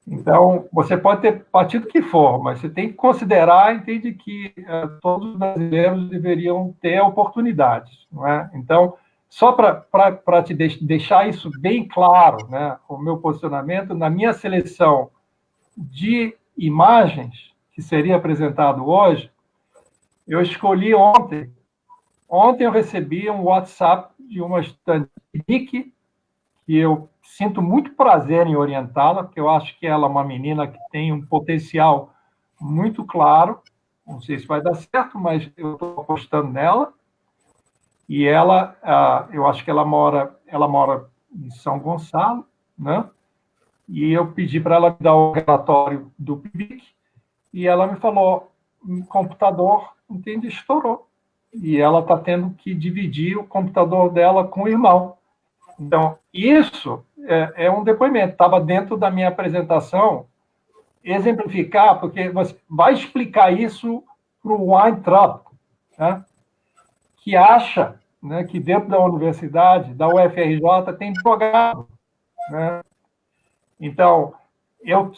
Então, você pode ter partido que for, mas você tem que considerar, entende, que todos os brasileiros deveriam ter oportunidades, não é? Então, só para te deixar isso bem claro, né, o meu posicionamento, na minha seleção de imagens que seria apresentado hoje, eu escolhi ontem eu recebi um WhatsApp de uma estudante que eu sinto muito prazer em orientá-la, porque eu acho que ela é uma menina que tem um potencial muito claro. Não sei se vai dar certo, mas eu estou apostando nela. E ela, eu acho que ela mora em São Gonçalo, né? E eu pedi para ela me dar o relatório do PIBIC, e ela me falou, o computador, entende, estourou. E ela está tendo que dividir o computador dela com o irmão. Então, isso é um depoimento. Estava dentro da minha apresentação, exemplificar, porque você vai explicar isso para o Weintraub, né, que acha, né, que dentro da universidade, da UFRJ, tem drogado, né? Então, eu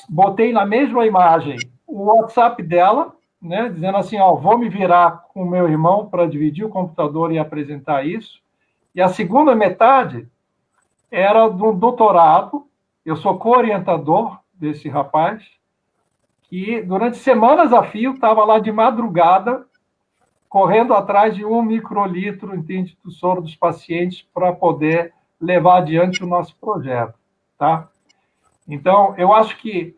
botei na mesma imagem o WhatsApp dela, né, dizendo assim, vou me virar com o meu irmão para dividir o computador e apresentar isso. E a segunda metade era do doutorado. Eu sou co-orientador desse rapaz, que durante semanas a fio estava lá de madrugada correndo atrás de 1 microlitro, entende, do soro dos pacientes para poder levar adiante o nosso projeto, tá? Então, eu acho que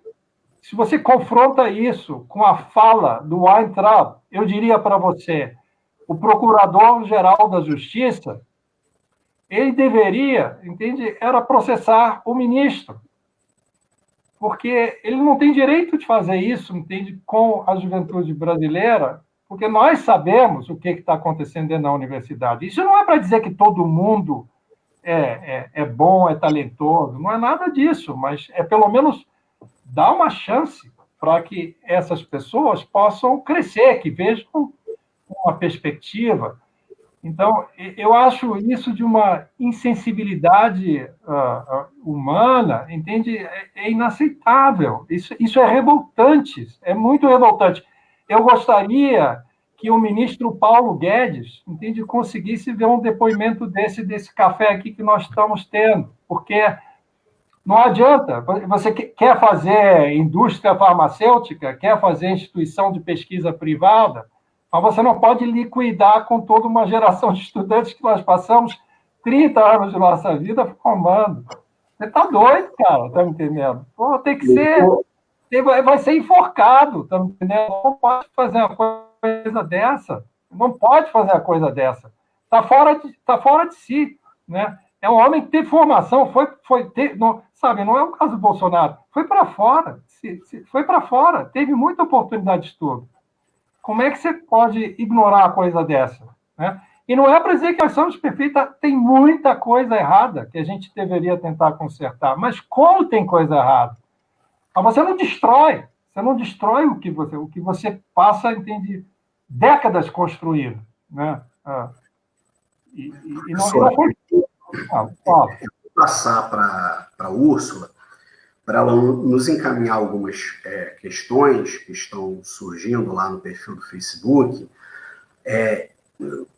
se você confronta isso com a fala do Weintraub, eu diria para você, o Procurador-Geral da Justiça, ele deveria, entende, era processar o ministro, porque ele não tem direito de fazer isso, entende, com a juventude brasileira, porque nós sabemos o que está acontecendo dentro da universidade. Isso não é para dizer que todo mundo é bom, é talentoso, não é nada disso, mas é pelo menos dar uma chance para que essas pessoas possam crescer, que vejam uma perspectiva. Então, eu acho isso de uma insensibilidade humana, entende? É inaceitável. Isso é revoltante, é muito revoltante. Eu gostaria que o ministro Paulo Guedes, entende, conseguisse ver um depoimento desse café aqui que nós estamos tendo, porque não adianta. Você quer fazer indústria farmacêutica, quer fazer instituição de pesquisa privada, mas você não pode liquidar com toda uma geração de estudantes que nós passamos 30 anos de nossa vida formando. Você está doido, cara, tá me entendendo? Pô, tem que ser... Vai ser enforcado, tá me entendendo? Não pode fazer uma coisa dessa. Não pode fazer uma coisa dessa. Está fora de si, né? É um homem que teve formação, não é o caso do Bolsonaro, foi para fora, foi para fora, teve muita oportunidade de estudo. Como é que você pode ignorar uma coisa dessa, né? E não é para dizer que nós somos perfeitos, tem muita coisa errada que a gente deveria tentar consertar, mas como tem coisa errada? Mas você não destrói o que você passa, entende, décadas construindo, né? E não foi... Vou passar para a Úrsula, para ela nos encaminhar algumas questões que estão surgindo lá no perfil do Facebook.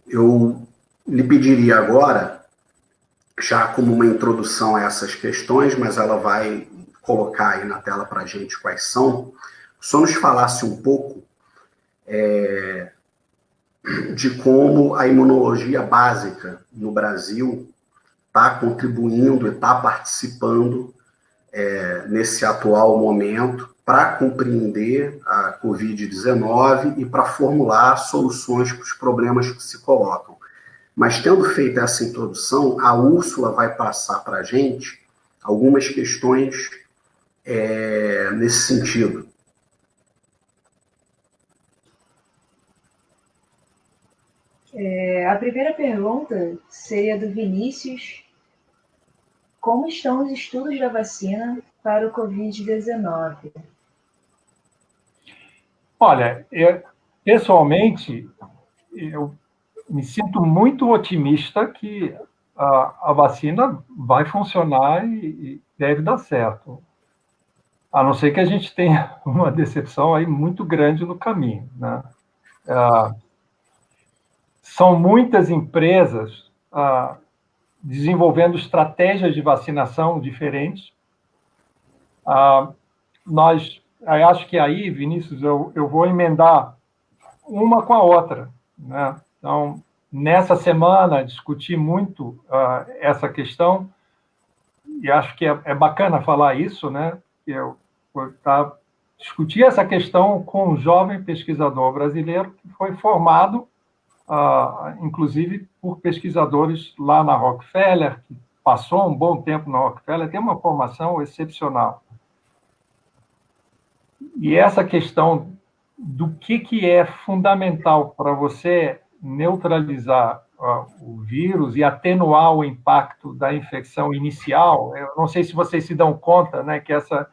Eu lhe pediria agora, já como uma introdução a essas questões, mas ela vai colocar aí na tela para a gente quais são, só nos falasse um pouco de como a imunologia básica no Brasil está contribuindo e está participando nesse atual momento para compreender a Covid-19 e para formular soluções para os problemas que se colocam. Mas, tendo feito essa introdução, a Úrsula vai passar para a gente algumas questões nesse sentido. A primeira pergunta seria do Vinícius. Como estão os estudos da vacina para o Covid-19? Olha, pessoalmente, eu me sinto muito otimista que a vacina vai funcionar e deve dar certo. A não ser que a gente tenha uma decepção aí muito grande no caminho, né? São muitas empresas desenvolvendo estratégias de vacinação diferentes. Eu acho que aí, Vinícius, eu vou emendar uma com a outra, né? Então, nessa semana, discuti muito essa questão, e acho que é bacana falar isso, né? Eu discuti essa questão com um jovem pesquisador brasileiro que foi formado inclusive por pesquisadores lá na Rockefeller, que passou um bom tempo na Rockefeller, tem uma formação excepcional. E essa questão do que é fundamental para você neutralizar o vírus e atenuar o impacto da infecção inicial, eu não sei se vocês se dão conta, né, que essa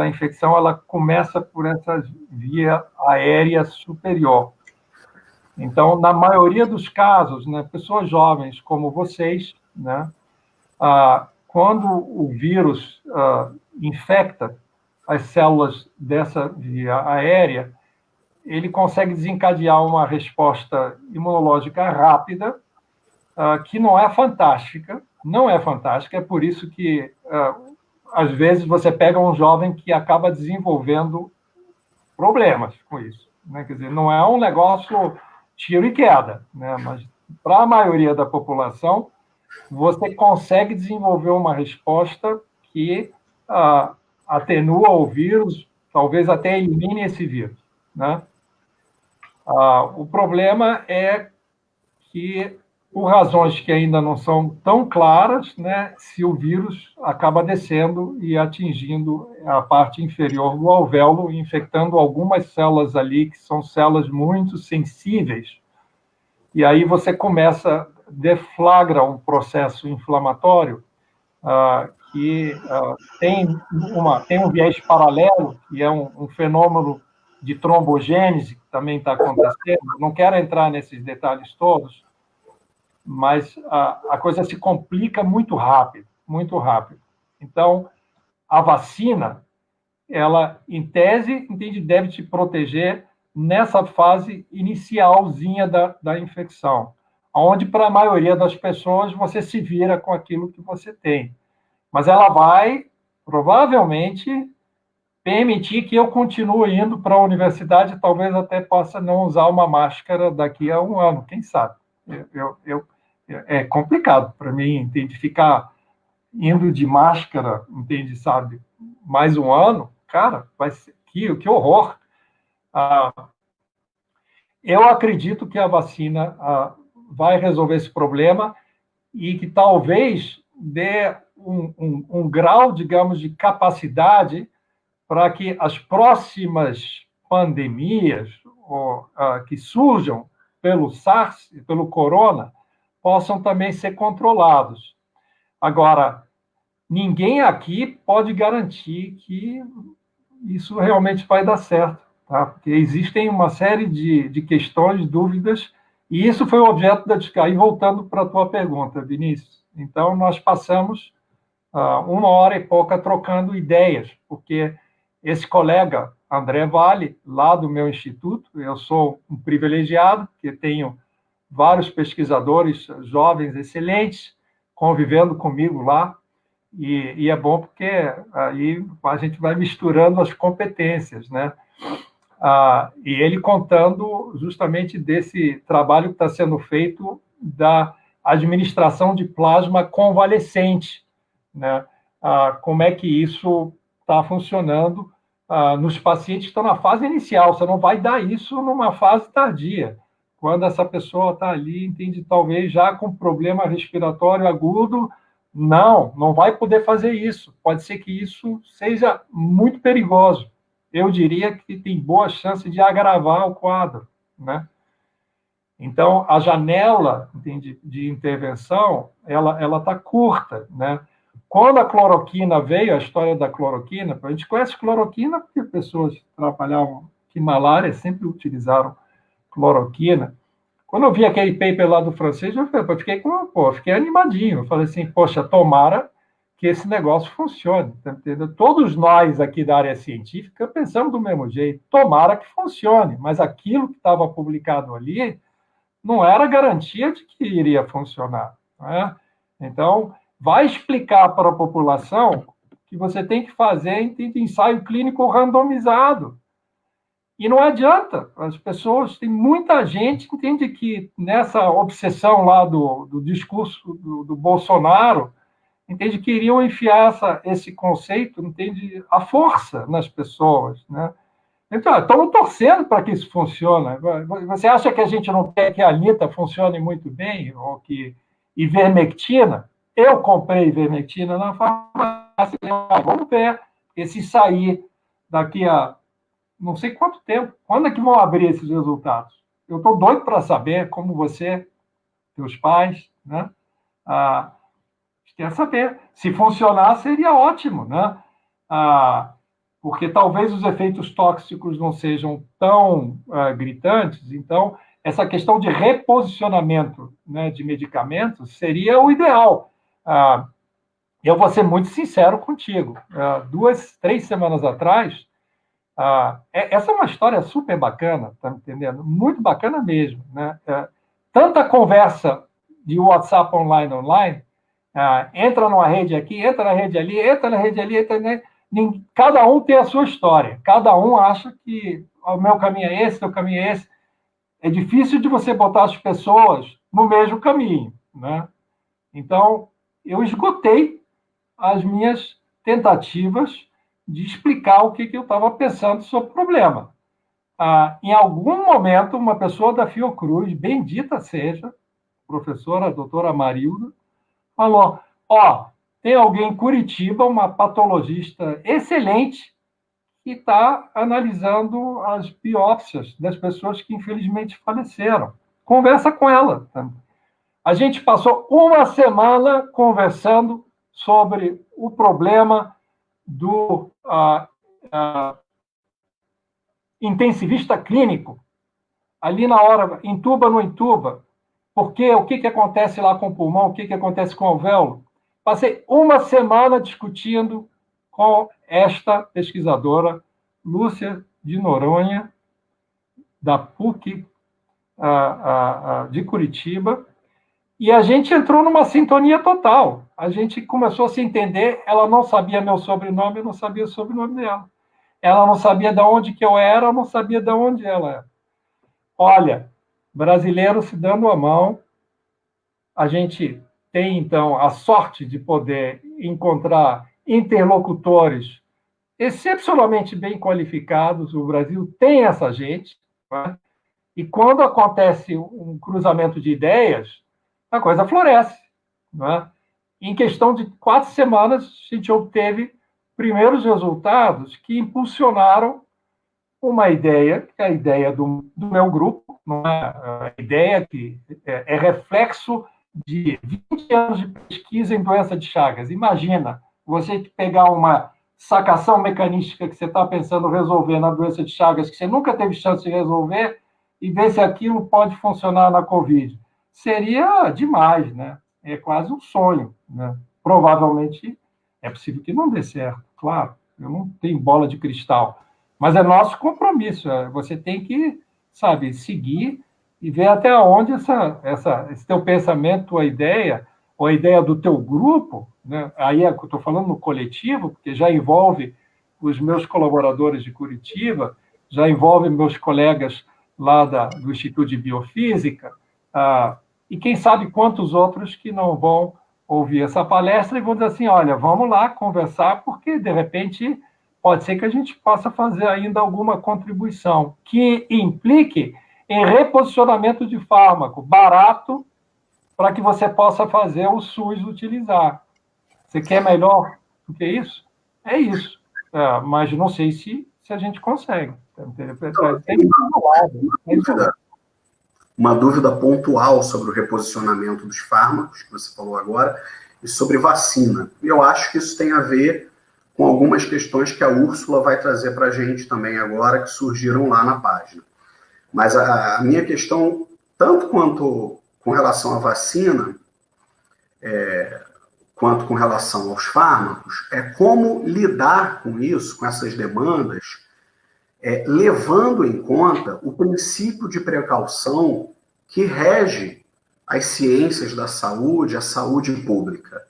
infecção ela começa por essa via aérea superior. Então, na maioria dos casos, né, pessoas jovens como vocês, né, quando o vírus infecta as células dessa via aérea, ele consegue desencadear uma resposta imunológica rápida, que não é fantástica, é por isso que, às vezes, você pega um jovem que acaba desenvolvendo problemas com isso, né? Quer dizer, não é um negócio tiro e queda, né? Mas para a maioria da população, você consegue desenvolver uma resposta que atenua o vírus, talvez até elimine esse vírus, né? O problema é que, por razões que ainda não são tão claras, né, se o vírus acaba descendo e atingindo a parte inferior do alvéolo, infectando algumas células ali, que são células muito sensíveis. E aí você deflagra um processo inflamatório que tem um viés paralelo, que é um fenômeno de trombogênese, que também está acontecendo. Não quero entrar nesses detalhes todos, mas a coisa se complica muito rápido, muito rápido. Então, a vacina, ela, em tese, deve te proteger nessa fase inicialzinha da infecção, onde, para a maioria das pessoas, você se vira com aquilo que você tem. Mas ela vai, provavelmente, permitir que eu continue indo para a universidade, talvez até possa não usar uma máscara daqui a um ano, quem sabe. É complicado para mim, entende? Ficar indo de máscara, entende, sabe, mais um ano, cara, vai ser que horror. Eu acredito que a vacina vai resolver esse problema e que talvez dê um grau, digamos, de capacidade para que as próximas pandemias que surjam pelo SARS e pelo corona possam também ser controlados. Agora, ninguém aqui pode garantir que isso realmente vai dar certo, tá? Porque existem uma série de questões, dúvidas, e isso foi o objeto da discussão. Aí, voltando para a tua pergunta, Vinícius. Então, nós passamos 1 hora e pouca trocando ideias, porque esse colega, André Vale, lá do meu instituto, eu sou um privilegiado, porque tenho vários pesquisadores jovens excelentes convivendo comigo lá, e é bom porque aí a gente vai misturando as competências, né? E ele contando justamente desse trabalho que está sendo feito da administração de plasma convalescente, né? Como é que isso está funcionando nos pacientes que estão na fase inicial. Você não vai dar isso numa fase tardia, quando essa pessoa está ali, talvez já com problema respiratório agudo. Não vai poder fazer isso. Pode ser que isso seja muito perigoso. Eu diria que tem boa chance de agravar o quadro, né? Então, a janela de intervenção, ela está curta, né? Quando a cloroquina veio, a história da cloroquina, a gente conhece cloroquina porque pessoas que trabalhavam em malária sempre utilizaram cloroquina. Quando eu vi aquele paper lá do francês, eu fiquei animadinho. Eu falei assim, poxa, tomara que esse negócio funcione. Tá entendendo? Todos nós aqui da área científica pensamos do mesmo jeito. Tomara que funcione, mas aquilo que estava publicado ali não era garantia de que iria funcionar, né? Então, vai explicar para a população que você tem que fazer ensaio clínico randomizado. E não adianta, as pessoas, tem muita gente que entende que nessa obsessão lá do discurso do Bolsonaro, entende que iriam enfiar esse conceito, entende, à força nas pessoas, né? Então, estamos torcendo para que isso funcione. Você acha que a gente não quer que a Anitta funcione muito bem? Ou que ivermectina? Eu comprei ivermectina na farmácia. Vamos ver. E se sair daqui a não sei quanto tempo, quando é que vão abrir esses resultados? Eu estou doido para saber, como você, teus pais, né? Quer saber. Se funcionar, seria ótimo, né? Porque talvez os efeitos tóxicos não sejam tão gritantes. Então, essa questão de reposicionamento, né, de medicamentos seria o ideal. Eu vou ser muito sincero contigo. 2, 3 semanas atrás, essa é uma história super bacana, tá me entendendo? Muito bacana mesmo, né? Tanta conversa de WhatsApp online, entra numa rede aqui, entra na rede ali, entra na rede ali, cada um tem a sua história, cada um acha que o meu caminho é esse, o teu caminho é esse. é difícil de você botar as pessoas no mesmo caminho, né? Então, eu esgotei as minhas tentativas de explicar o que eu estava pensando sobre o problema. Em algum momento, uma pessoa da Fiocruz, bendita seja, professora, a doutora Marilda, falou, tem alguém em Curitiba, uma patologista excelente, que está analisando as biópsias das pessoas que, infelizmente, faleceram. Conversa com ela. A gente passou uma semana conversando sobre o problema do intensivista clínico. Ali na hora, intuba ou não intuba? Porque o que acontece lá com o pulmão? O que acontece com o alvéolo? Passei uma semana discutindo com esta pesquisadora, Lúcia de Noronha, da PUC de Curitiba, e a gente entrou numa sintonia total. A gente começou a se entender, ela não sabia meu sobrenome, eu não sabia o sobrenome dela. Ela não sabia de onde que eu era, eu não sabia de onde ela era. Olha, brasileiro se dando a mão, a gente tem, então, a sorte de poder encontrar interlocutores excepcionalmente bem qualificados. O Brasil tem essa gente, né? E quando acontece um cruzamento de ideias, a coisa floresce, né? Em questão de 4 semanas, a gente obteve primeiros resultados que impulsionaram uma ideia, que é a ideia do meu grupo, não é? A ideia que é reflexo de 20 anos de pesquisa em doença de Chagas. Imagina você pegar uma sacação mecanística que você está pensando resolver na doença de Chagas, que você nunca teve chance de resolver, e ver se aquilo pode funcionar na Covid. Seria demais, né? É quase um sonho, né? Provavelmente é possível que não dê certo, claro. Eu não tenho bola de cristal. Mas é nosso compromisso. Você tem que, sabe, seguir e ver até onde esse teu pensamento, tua ideia, ou a ideia do teu grupo, né? Aí eu estou falando no coletivo, porque já envolve os meus colaboradores de Curitiba, já envolve meus colegas lá do Instituto de Biofísica, e quem sabe quantos outros que não vão ouvir essa palestra e vão dizer assim, olha, vamos lá conversar, porque, de repente, pode ser que a gente possa fazer ainda alguma contribuição que implique em reposicionamento de fármaco barato para que você possa fazer o SUS utilizar. Você quer melhor do que isso? É isso. Mas não sei se a gente consegue. Uma dúvida pontual sobre o reposicionamento dos fármacos, que você falou agora, e sobre vacina. Eu acho que isso tem a ver com algumas questões que a Úrsula vai trazer para a gente também agora, que surgiram lá na página. Mas a minha questão, tanto quanto com relação à vacina, quanto com relação aos fármacos, é como lidar com isso, com essas demandas, levando em conta o princípio de precaução que rege as ciências da saúde, a saúde pública.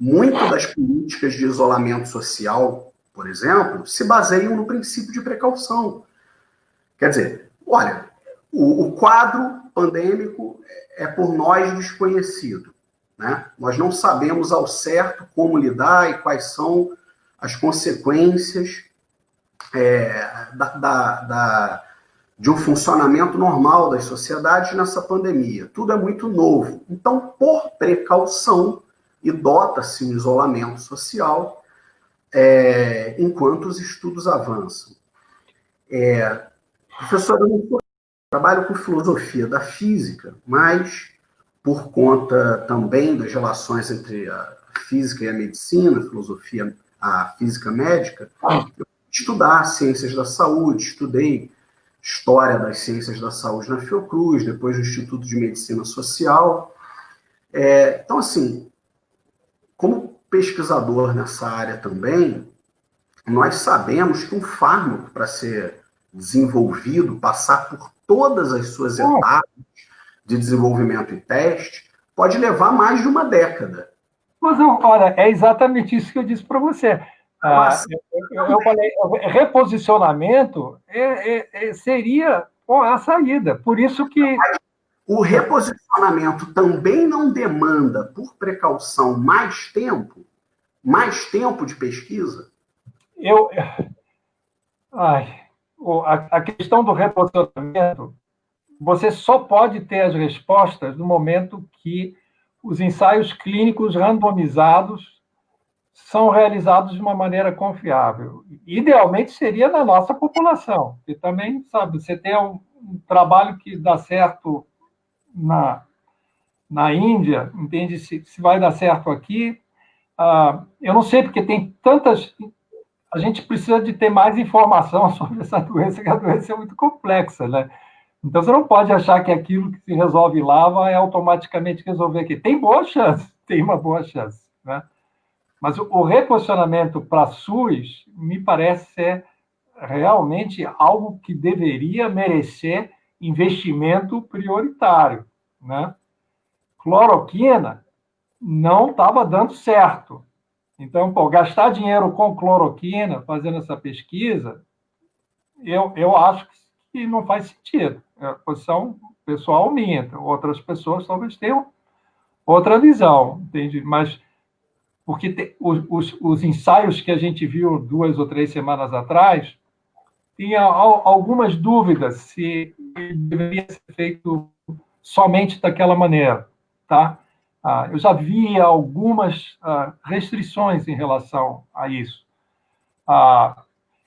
Muito das políticas de isolamento social, por exemplo, se baseiam no princípio de precaução. Quer dizer, olha, o quadro pandêmico é por nós desconhecido, né? Nós não sabemos ao certo como lidar e quais são as consequências de um funcionamento normal das sociedades nessa pandemia. Tudo é muito novo. Então, por precaução, e dota-se um isolamento social enquanto os estudos avançam. Professor, eu trabalho com filosofia da física, mas por conta também das relações entre a física e a medicina, a física médica, eu estudar ciências da saúde, estudei história das ciências da saúde na Fiocruz, depois no Instituto de Medicina Social. Então, assim, como pesquisador nessa área também, nós sabemos que um fármaco, para ser desenvolvido, passar por todas as suas etapas de desenvolvimento e teste, pode levar mais de uma década. Mas, olha, é exatamente isso que eu disse para você. Eu falei, reposicionamento seria a saída. Por isso que... O reposicionamento também não demanda, por precaução, mais tempo de pesquisa? A questão do reposicionamento, você só pode ter as respostas no momento que os ensaios clínicos randomizados são realizados de uma maneira confiável. Idealmente seria na nossa população. E também, sabe, você tem um trabalho que dá certo na Índia, entende? Se vai dar certo aqui, eu não sei, porque tem tantas... A gente precisa de ter mais informação sobre essa doença, que a doença é muito complexa, né? Então, você não pode achar que aquilo que se resolve lá vai automaticamente resolver aqui. Tem boa chance, tem uma boa chance, né? Mas o reposicionamento para SUS me parece ser realmente algo que deveria merecer investimento prioritário, né? Cloroquina não estava dando certo. Então, gastar dinheiro com cloroquina, fazendo essa pesquisa, eu acho que não faz sentido. É a posição pessoal minha. Outras pessoas talvez tenham outra visão, entende? Mas, porque os ensaios que a gente viu 2 ou 3 semanas atrás, tinha algumas dúvidas se deveria ser feito somente daquela maneira, tá? Eu já vi algumas restrições em relação a isso.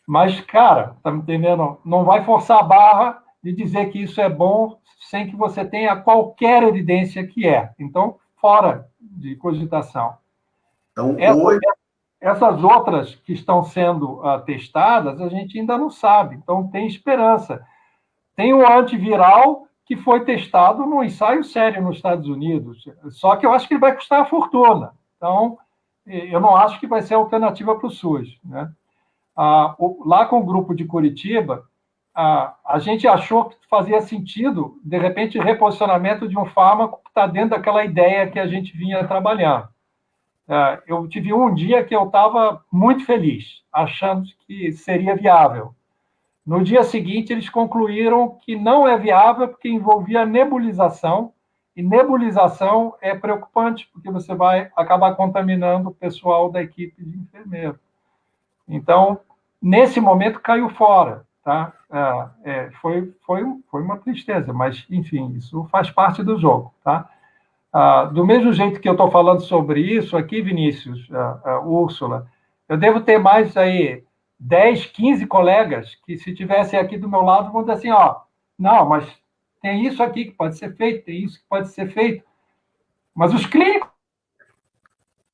Mas, cara, tá me entendendo? Não vai forçar a barra de dizer que isso é bom sem que você tenha qualquer evidência que é. Então, fora de cogitação. Então, Essas outras que estão sendo testadas, a gente ainda não sabe. Então, tem esperança. Tem um antiviral que foi testado num ensaio sério nos Estados Unidos. Só que eu acho que ele vai custar uma fortuna. Então, eu não acho que vai ser alternativa para o SUS, né? Lá com o grupo de Curitiba, a gente achou que fazia sentido, de repente, reposicionamento de um fármaco que está dentro daquela ideia que a gente vinha trabalhando. Eu tive um dia que eu estava muito feliz, achando que seria viável. No dia seguinte, eles concluíram que não é viável porque envolvia nebulização, e nebulização é preocupante, porque você vai acabar contaminando o pessoal da equipe de enfermeiro. Então, nesse momento, caiu fora, tá? Foi uma tristeza, mas, enfim, isso faz parte do jogo, tá? Do mesmo jeito que eu estou falando sobre isso aqui, Vinícius, Úrsula, eu devo ter mais aí 10, 15 colegas que, se tivessem aqui do meu lado, vão dizer assim, não, mas tem isso aqui que pode ser feito, tem isso que pode ser feito. Mas os clínicos,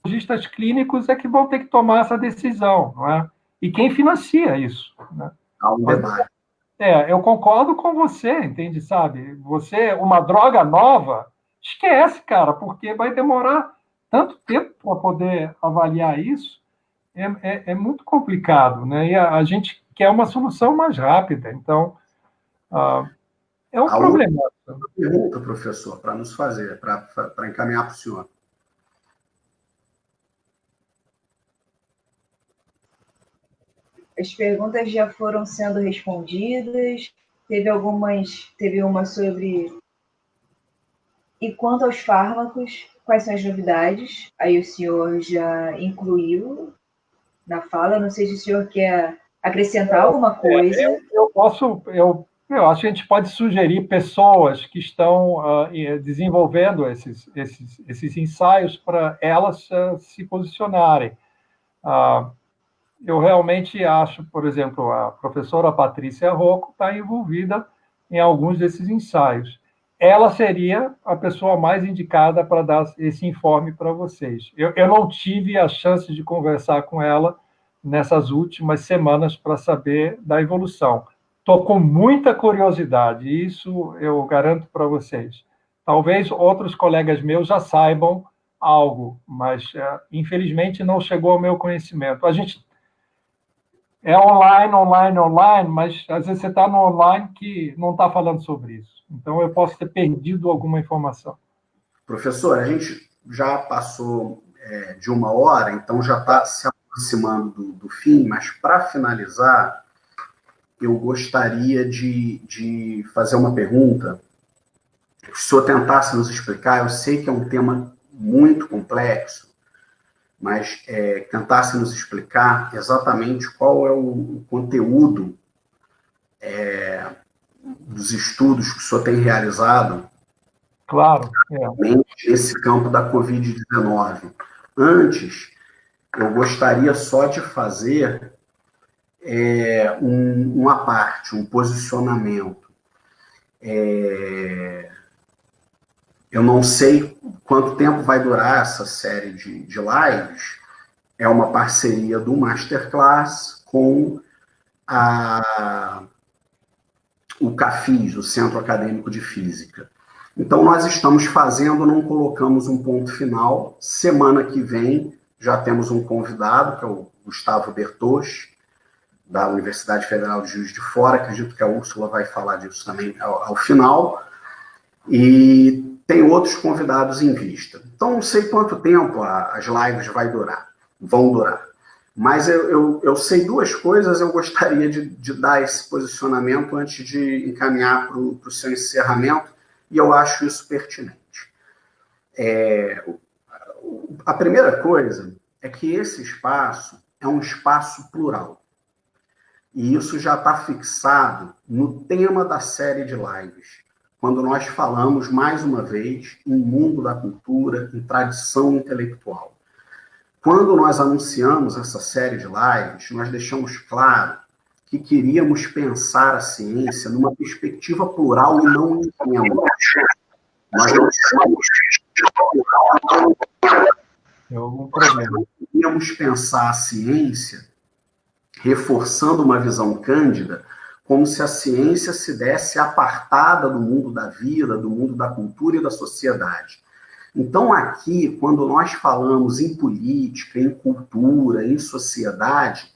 os logistas clínicos é que vão ter que tomar essa decisão, não é? E quem financia isso, né? Eu concordo com você, entende, sabe? Uma droga nova, esquece, cara, porque vai demorar tanto tempo para poder avaliar isso, é muito complicado, né? E a gente quer uma solução mais rápida, então é um problema. Uma pergunta, professor, para nos fazer, para encaminhar para o senhor. As perguntas já foram sendo respondidas. Teve uma sobre... E quanto aos fármacos, quais são as novidades? Aí o senhor já incluiu na fala. Não sei se o senhor quer acrescentar alguma coisa. Eu acho que a gente pode sugerir pessoas que estão desenvolvendo esses ensaios para elas se posicionarem. Eu realmente acho, por exemplo, a professora Patrícia Rocco está envolvida em alguns desses ensaios. Ela seria a pessoa mais indicada para dar esse informe para vocês. Eu não tive a chance de conversar com ela nessas últimas semanas para saber da evolução. Estou com muita curiosidade, isso eu garanto para vocês. Talvez outros colegas meus já saibam algo, mas, infelizmente, não chegou ao meu conhecimento. A gente é online, mas às vezes você está no online que não está falando sobre isso. Então, eu posso ter perdido alguma informação. Professor, a gente já passou de 1 hora, então já está se aproximando do fim, mas para finalizar, eu gostaria de fazer uma pergunta. Se o senhor tentasse nos explicar, eu sei que é um tema muito complexo, mas tentasse nos explicar exatamente qual é o conteúdo dos estudos que o senhor tem realizado. Claro. Nesse campo da Covid-19. Antes, eu gostaria só de fazer uma parte, um posicionamento. Eu não sei quanto tempo vai durar essa série de lives. É uma parceria do Masterclass com o CAFIS, o Centro Acadêmico de Física. Então, nós estamos fazendo, não colocamos um ponto final. Semana que vem, já temos um convidado, que é o Gustavo Bertosch, da Universidade Federal de Juiz de Fora. Acredito que a Úrsula vai falar disso também ao final. E tem outros convidados em vista. Então, não sei quanto tempo as lives vão durar. Mas eu sei duas coisas, eu gostaria de dar esse posicionamento antes de encaminhar para o seu encerramento, e eu acho isso pertinente. A primeira coisa é que esse espaço é um espaço plural. E isso já está fixado no tema da série de lives, quando nós falamos, mais uma vez, em mundo da cultura, em tradição intelectual. Quando nós anunciamos essa série de lives, nós deixamos claro que queríamos pensar a ciência numa perspectiva plural e não ingênua. Nós não queríamos pensar a ciência reforçando uma visão cândida, como se a ciência se desse apartada do mundo da vida, do mundo da cultura e da sociedade. Então, aqui, quando nós falamos em política, em cultura, em sociedade,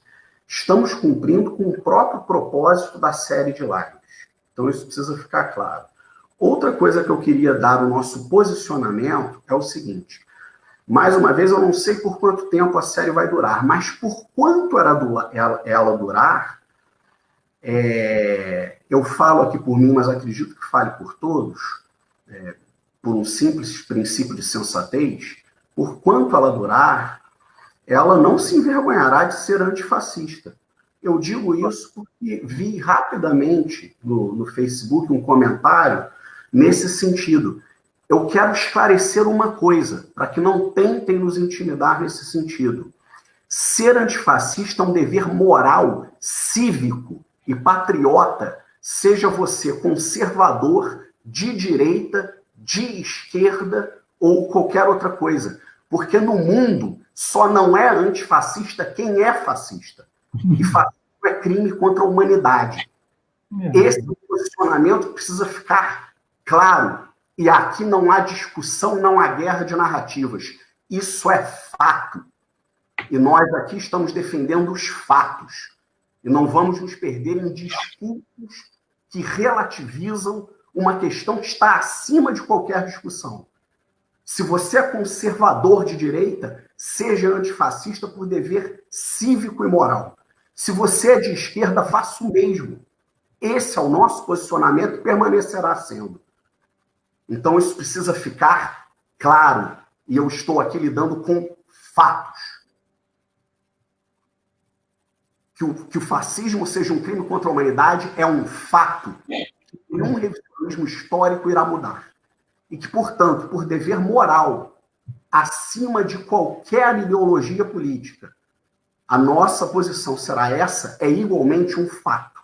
estamos cumprindo com o próprio propósito da série de lives. Então, isso precisa ficar claro. Outra coisa que eu queria dar o nosso posicionamento é o seguinte. Mais uma vez, eu não sei por quanto tempo a série vai durar, mas por quanto ela durar, eu falo aqui por mim, mas acredito que fale por todos, por um simples princípio de sensatez, por quanto ela durar, ela não se envergonhará de ser antifascista. Eu digo isso porque vi rapidamente no Facebook um comentário nesse sentido. Eu quero esclarecer uma coisa, para que não tentem nos intimidar nesse sentido. Ser antifascista é um dever moral, cívico e patriota, seja você conservador, de direita, de esquerda ou qualquer outra coisa. Porque no mundo só não é antifascista quem é fascista. E fascismo é crime contra a humanidade. Esse posicionamento precisa ficar claro. E aqui não há discussão, não há guerra de narrativas. Isso é fato. E nós aqui estamos defendendo os fatos. E não vamos nos perder em discursos que relativizam uma questão que está acima de qualquer discussão. Se você é conservador de direita, seja antifascista por dever cívico e moral. Se você é de esquerda, faça o mesmo. Esse é o nosso posicionamento e permanecerá sendo. Então, isso precisa ficar claro. E eu estou aqui lidando com fatos. Que o fascismo seja um crime contra a humanidade é um fato. Nenhum revisionismo histórico irá mudar. E que, portanto, por dever moral, acima de qualquer ideologia política, a nossa posição será essa, é igualmente um fato.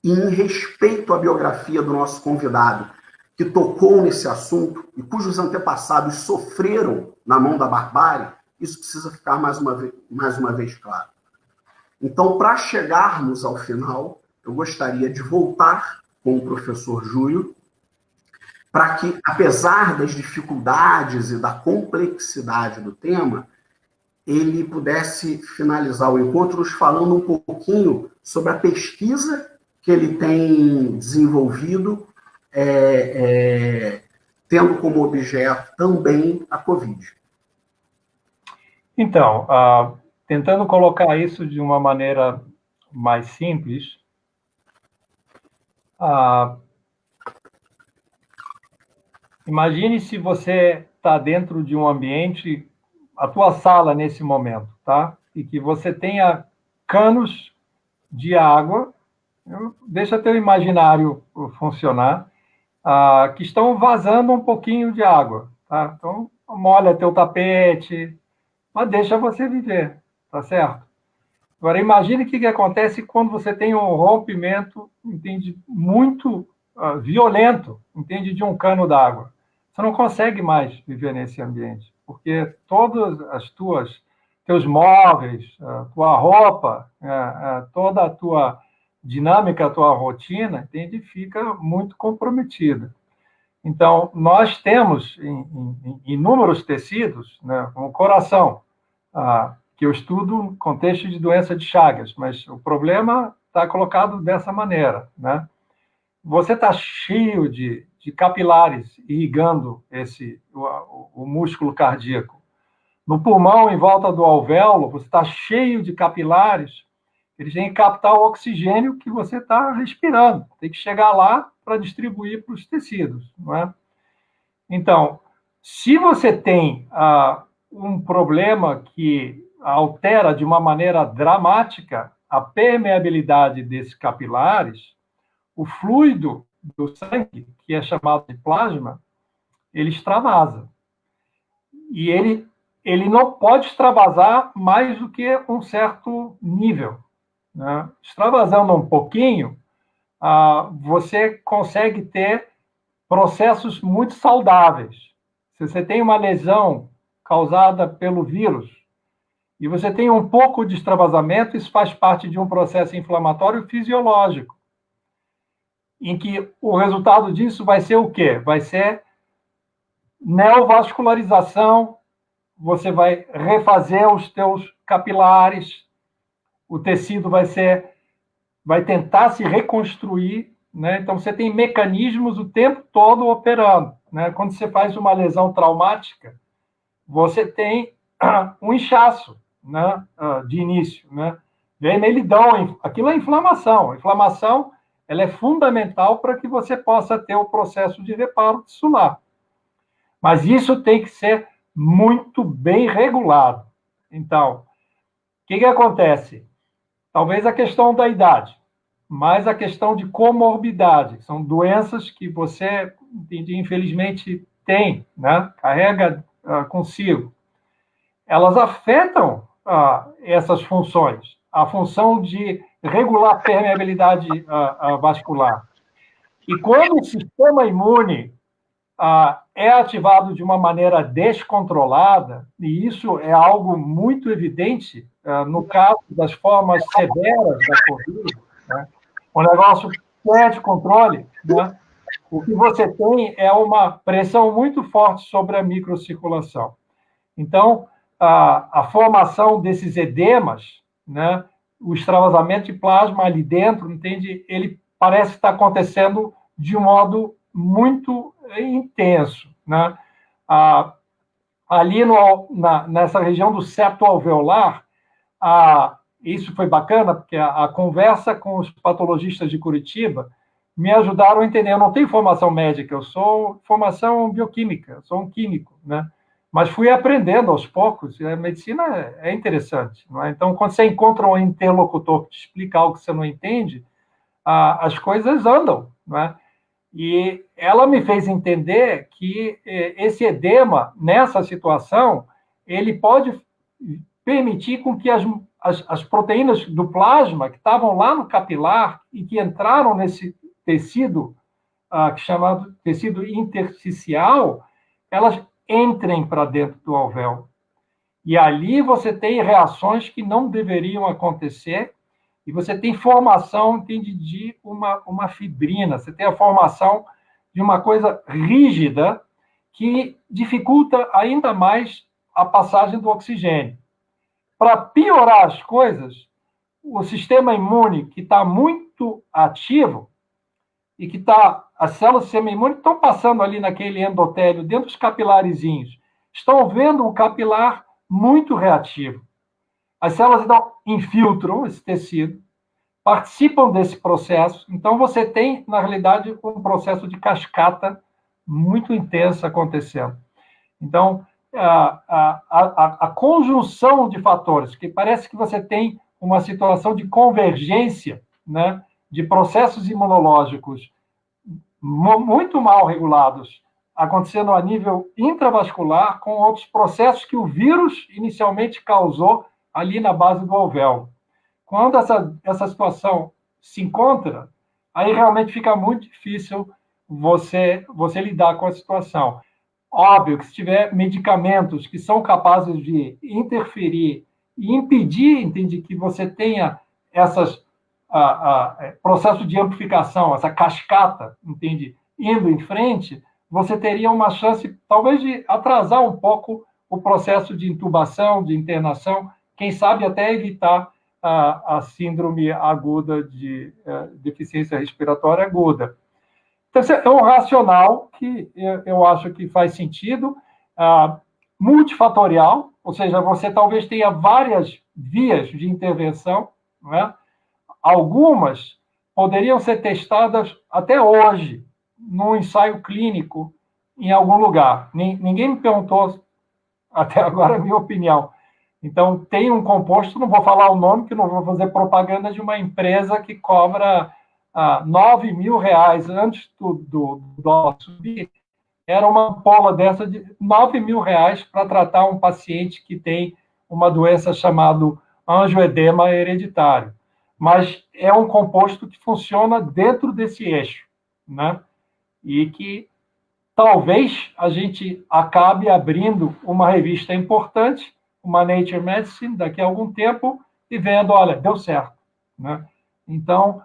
E em respeito à biografia do nosso convidado, que tocou nesse assunto e cujos antepassados sofreram na mão da barbárie, isso precisa ficar mais uma vez claro. Então, para chegarmos ao final, eu gostaria de voltar com o professor Júlio, para que, apesar das dificuldades e da complexidade do tema, ele pudesse finalizar o encontro nos falando um pouquinho sobre a pesquisa que ele tem desenvolvido, tendo como objeto também a Covid. Então, tentando colocar isso de uma maneira mais simples, imagine se você está dentro de um ambiente, a tua sala nesse momento, tá? E que você tenha canos de água, deixa teu imaginário funcionar, que estão vazando um pouquinho de água, tá? Então, molha teu tapete, mas deixa você viver, tá certo? Agora, imagine o que acontece quando você tem um rompimento, entende, muito violento, entende, de um cano d'água. Você não consegue mais viver nesse ambiente, porque todos teus móveis, a tua roupa, toda a tua dinâmica, a tua rotina, entende, fica muito comprometida. Então, nós temos em inúmeros tecidos, né, como o coração, que eu estudo no contexto de doença de Chagas, mas o problema está colocado dessa maneira, né? Você está cheio de capilares irrigando o músculo cardíaco. No pulmão, em volta do alvéolo, você está cheio de capilares, eles têm que captar o oxigênio que você está respirando. Tem que chegar lá para distribuir para os tecidos, não é? Então, se você tem um problema que altera de uma maneira dramática a permeabilidade desses capilares, o fluido do sangue, que é chamado de plasma, ele extravasa. E ele não pode extravasar mais do que um certo nível, né? Extravasando um pouquinho, você consegue ter processos muito saudáveis. Se você tem uma lesão causada pelo vírus e você tem um pouco de extravasamento, isso faz parte de um processo inflamatório fisiológico, em que o resultado disso vai ser o quê? Vai ser neovascularização, você vai refazer os teus capilares, o tecido vai tentar se reconstruir, né? Então, você tem mecanismos o tempo todo operando, né? Quando você faz uma lesão traumática, você tem um inchaço, né? De início, né? Vermelhidão, aquilo é inflamação. A inflamação, ela é fundamental para que você possa ter o processo de reparo tissular. Mas isso tem que ser muito bem regulado. Então, o que acontece? Talvez a questão da idade, mas a questão de comorbidade. São doenças que você, infelizmente, tem, né? Carrega consigo. Elas afetam essas funções. A função de regular a permeabilidade vascular. E quando o sistema imune é ativado de uma maneira descontrolada, e isso é algo muito evidente no caso das formas severas da Covid, né? O negócio perde controle, né? O que você tem é uma pressão muito forte sobre a microcirculação. Então, a formação desses edemas, né? O extravasamento de plasma ali dentro, entende? Ele parece estar acontecendo de um modo muito intenso, né? Ali nessa região do septo alveolar, isso foi bacana, porque a conversa com os patologistas de Curitiba me ajudaram a entender. Eu não tenho formação médica, eu sou formação bioquímica, eu sou um químico, né? Mas fui aprendendo aos poucos, e a medicina é interessante, não é? Então, quando você encontra um interlocutor que te explica algo que você não entende, as coisas andam, não é? E ela me fez entender que esse edema, nessa situação, ele pode permitir com que as proteínas do plasma que estavam lá no capilar e que entraram nesse tecido, chamado tecido intersticial, elas entrem para dentro do alvéolo. E ali você tem reações que não deveriam acontecer, e você tem formação, entende, de uma fibrina, você tem a formação de uma coisa rígida que dificulta ainda mais a passagem do oxigênio. Para piorar as coisas, o sistema imune, que está muito ativo, e que as células do sistema imune estão passando ali naquele endotélio, dentro dos capilarizinhos, estão vendo um capilar muito reativo. As células então infiltram esse tecido, participam desse processo. Então, você tem, na realidade, um processo de cascata muito intenso acontecendo. Então, a conjunção de fatores, que parece que você tem uma situação de convergência, né, de processos imunológicos muito mal regulados, acontecendo a nível intravascular, com outros processos que o vírus inicialmente causou ali na base do alvéolo. Quando essa situação se encontra, aí realmente fica muito difícil você lidar com a situação. Óbvio que se tiver medicamentos que são capazes de interferir e impedir, entende, que você tenha essas processo de amplificação, essa cascata, entende, indo em frente, você teria uma chance, talvez, de atrasar um pouco o processo de intubação, de internação, quem sabe até evitar a síndrome aguda de deficiência respiratória aguda. Então, é um racional que eu acho que faz sentido, multifatorial, ou seja, você talvez tenha várias vias de intervenção, não é? Algumas poderiam ser testadas até hoje, num ensaio clínico, em algum lugar. Ninguém me perguntou até agora a minha opinião. Então, tem um composto, não vou falar o nome, que não vou fazer propaganda de uma empresa que cobra R$9.000 antes do dólar subir. Era uma ampola dessa de R$9.000 para tratar um paciente que tem uma doença chamada angioedema hereditário. Mas é um composto que funciona dentro desse eixo, né? E que talvez a gente acabe abrindo uma revista importante, uma Nature Medicine, daqui a algum tempo, e vendo, olha, deu certo, né? Então,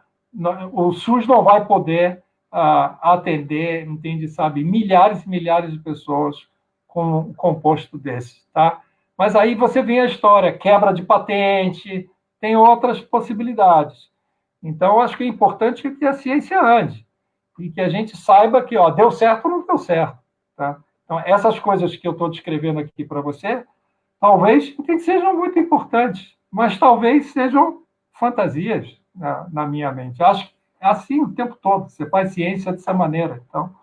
o SUS não vai poder atender, entende, sabe, milhares e milhares de pessoas com um composto desse, tá? Mas aí você vê a história, quebra de patente, tem outras possibilidades. Então, acho que é importante que a ciência ande e que a gente saiba que, ó, deu certo ou não deu certo, tá? Então, essas coisas que eu estou descrevendo aqui para você, talvez sejam muito importantes, mas talvez sejam fantasias na minha mente. Acho que é assim o tempo todo, você faz ciência dessa maneira. Então,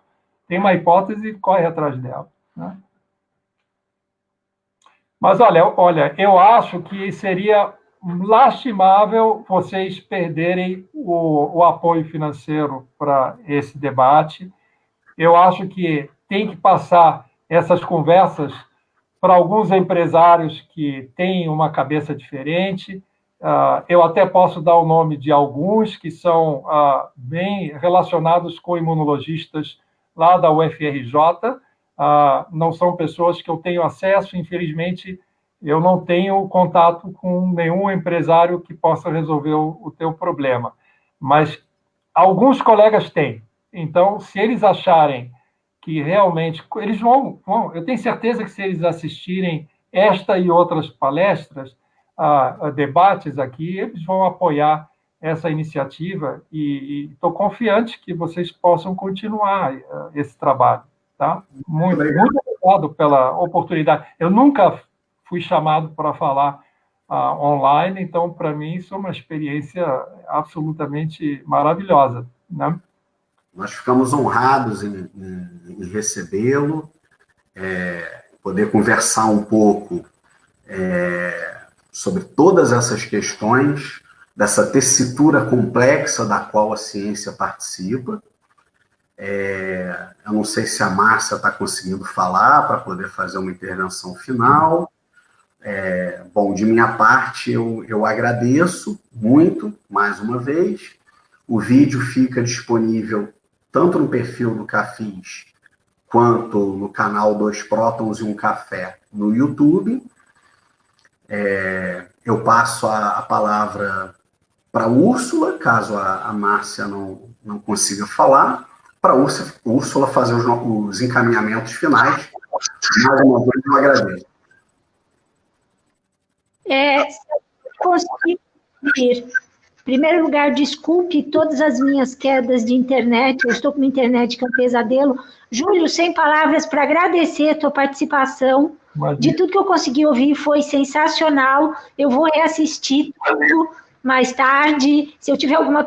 tem uma hipótese e corre atrás dela, né? Mas, olha, eu acho que seria lastimável vocês perderem o apoio financeiro para esse debate. Eu acho que tem que passar essas conversas para alguns empresários que têm uma cabeça diferente. Eu até posso dar o nome de alguns que são bem relacionados com imunologistas lá da UFRJ. Não são pessoas que eu tenho acesso, infelizmente, eu não tenho contato com nenhum empresário que possa resolver o teu problema. Mas alguns colegas têm. Então, se eles acharem que realmente... Eles vão... Eu tenho certeza que se eles assistirem esta e outras palestras, debates aqui, eles vão apoiar essa iniciativa e estou confiante que vocês possam continuar esse trabalho. Tá? Muito obrigado pela oportunidade. Eu nunca fui chamado para falar online, então, para mim, isso é uma experiência absolutamente maravilhosa, né? Nós ficamos honrados em recebê-lo, poder conversar um pouco sobre todas essas questões, dessa tessitura complexa da qual a ciência participa. Eu não sei se a Márcia está conseguindo falar para poder fazer uma intervenção final. Bom, de minha parte, eu agradeço muito, mais uma vez. O vídeo fica disponível tanto no perfil do Cafis, quanto no canal 2 Prótons e um Café no YouTube. Eu passo a palavra para a Úrsula, caso a Márcia não consiga falar, para a Úrsula fazer os encaminhamentos finais. Mais uma vez, eu agradeço. Consegui ir. Em primeiro lugar, desculpe todas as minhas quedas de internet, eu estou com uma internet que é um pesadelo. Júlio, sem palavras para agradecer a tua participação. De tudo que eu consegui ouvir, foi sensacional. Eu vou reassistir tudo mais tarde. Se eu tiver alguma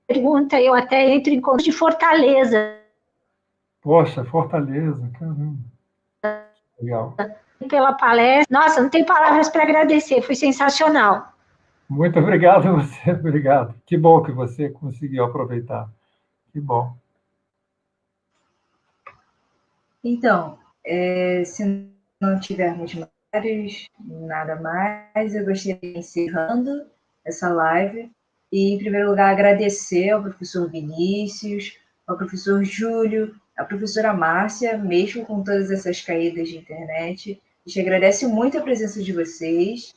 pergunta, eu até entro em contato de Fortaleza. Poxa, Fortaleza, caramba. Legal. Pela palestra. Nossa, não tem palavras para agradecer, foi sensacional. Muito obrigado a você, obrigado. Que bom que você conseguiu aproveitar. Que bom. Então, se não tivermos nada mais, eu gostaria de ir encerrando essa live e, em primeiro lugar, agradecer ao professor Vinícius, ao professor Júlio, à professora Márcia, mesmo com todas essas caídas de internet. A gente agradece muito a presença de vocês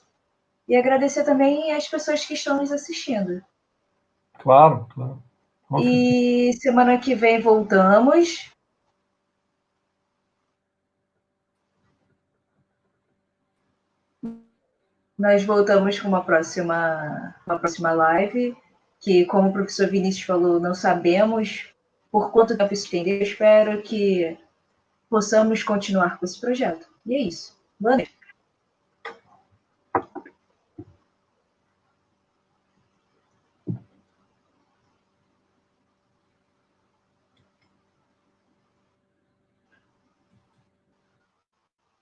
e agradecer também às pessoas que estão nos assistindo. Claro, claro. E semana que vem voltamos. Nós voltamos com uma próxima live, que, como o professor Vinícius falou, não sabemos por quanto tempo isso estender. Eu espero que possamos continuar com esse projeto. E é isso. Boa noite.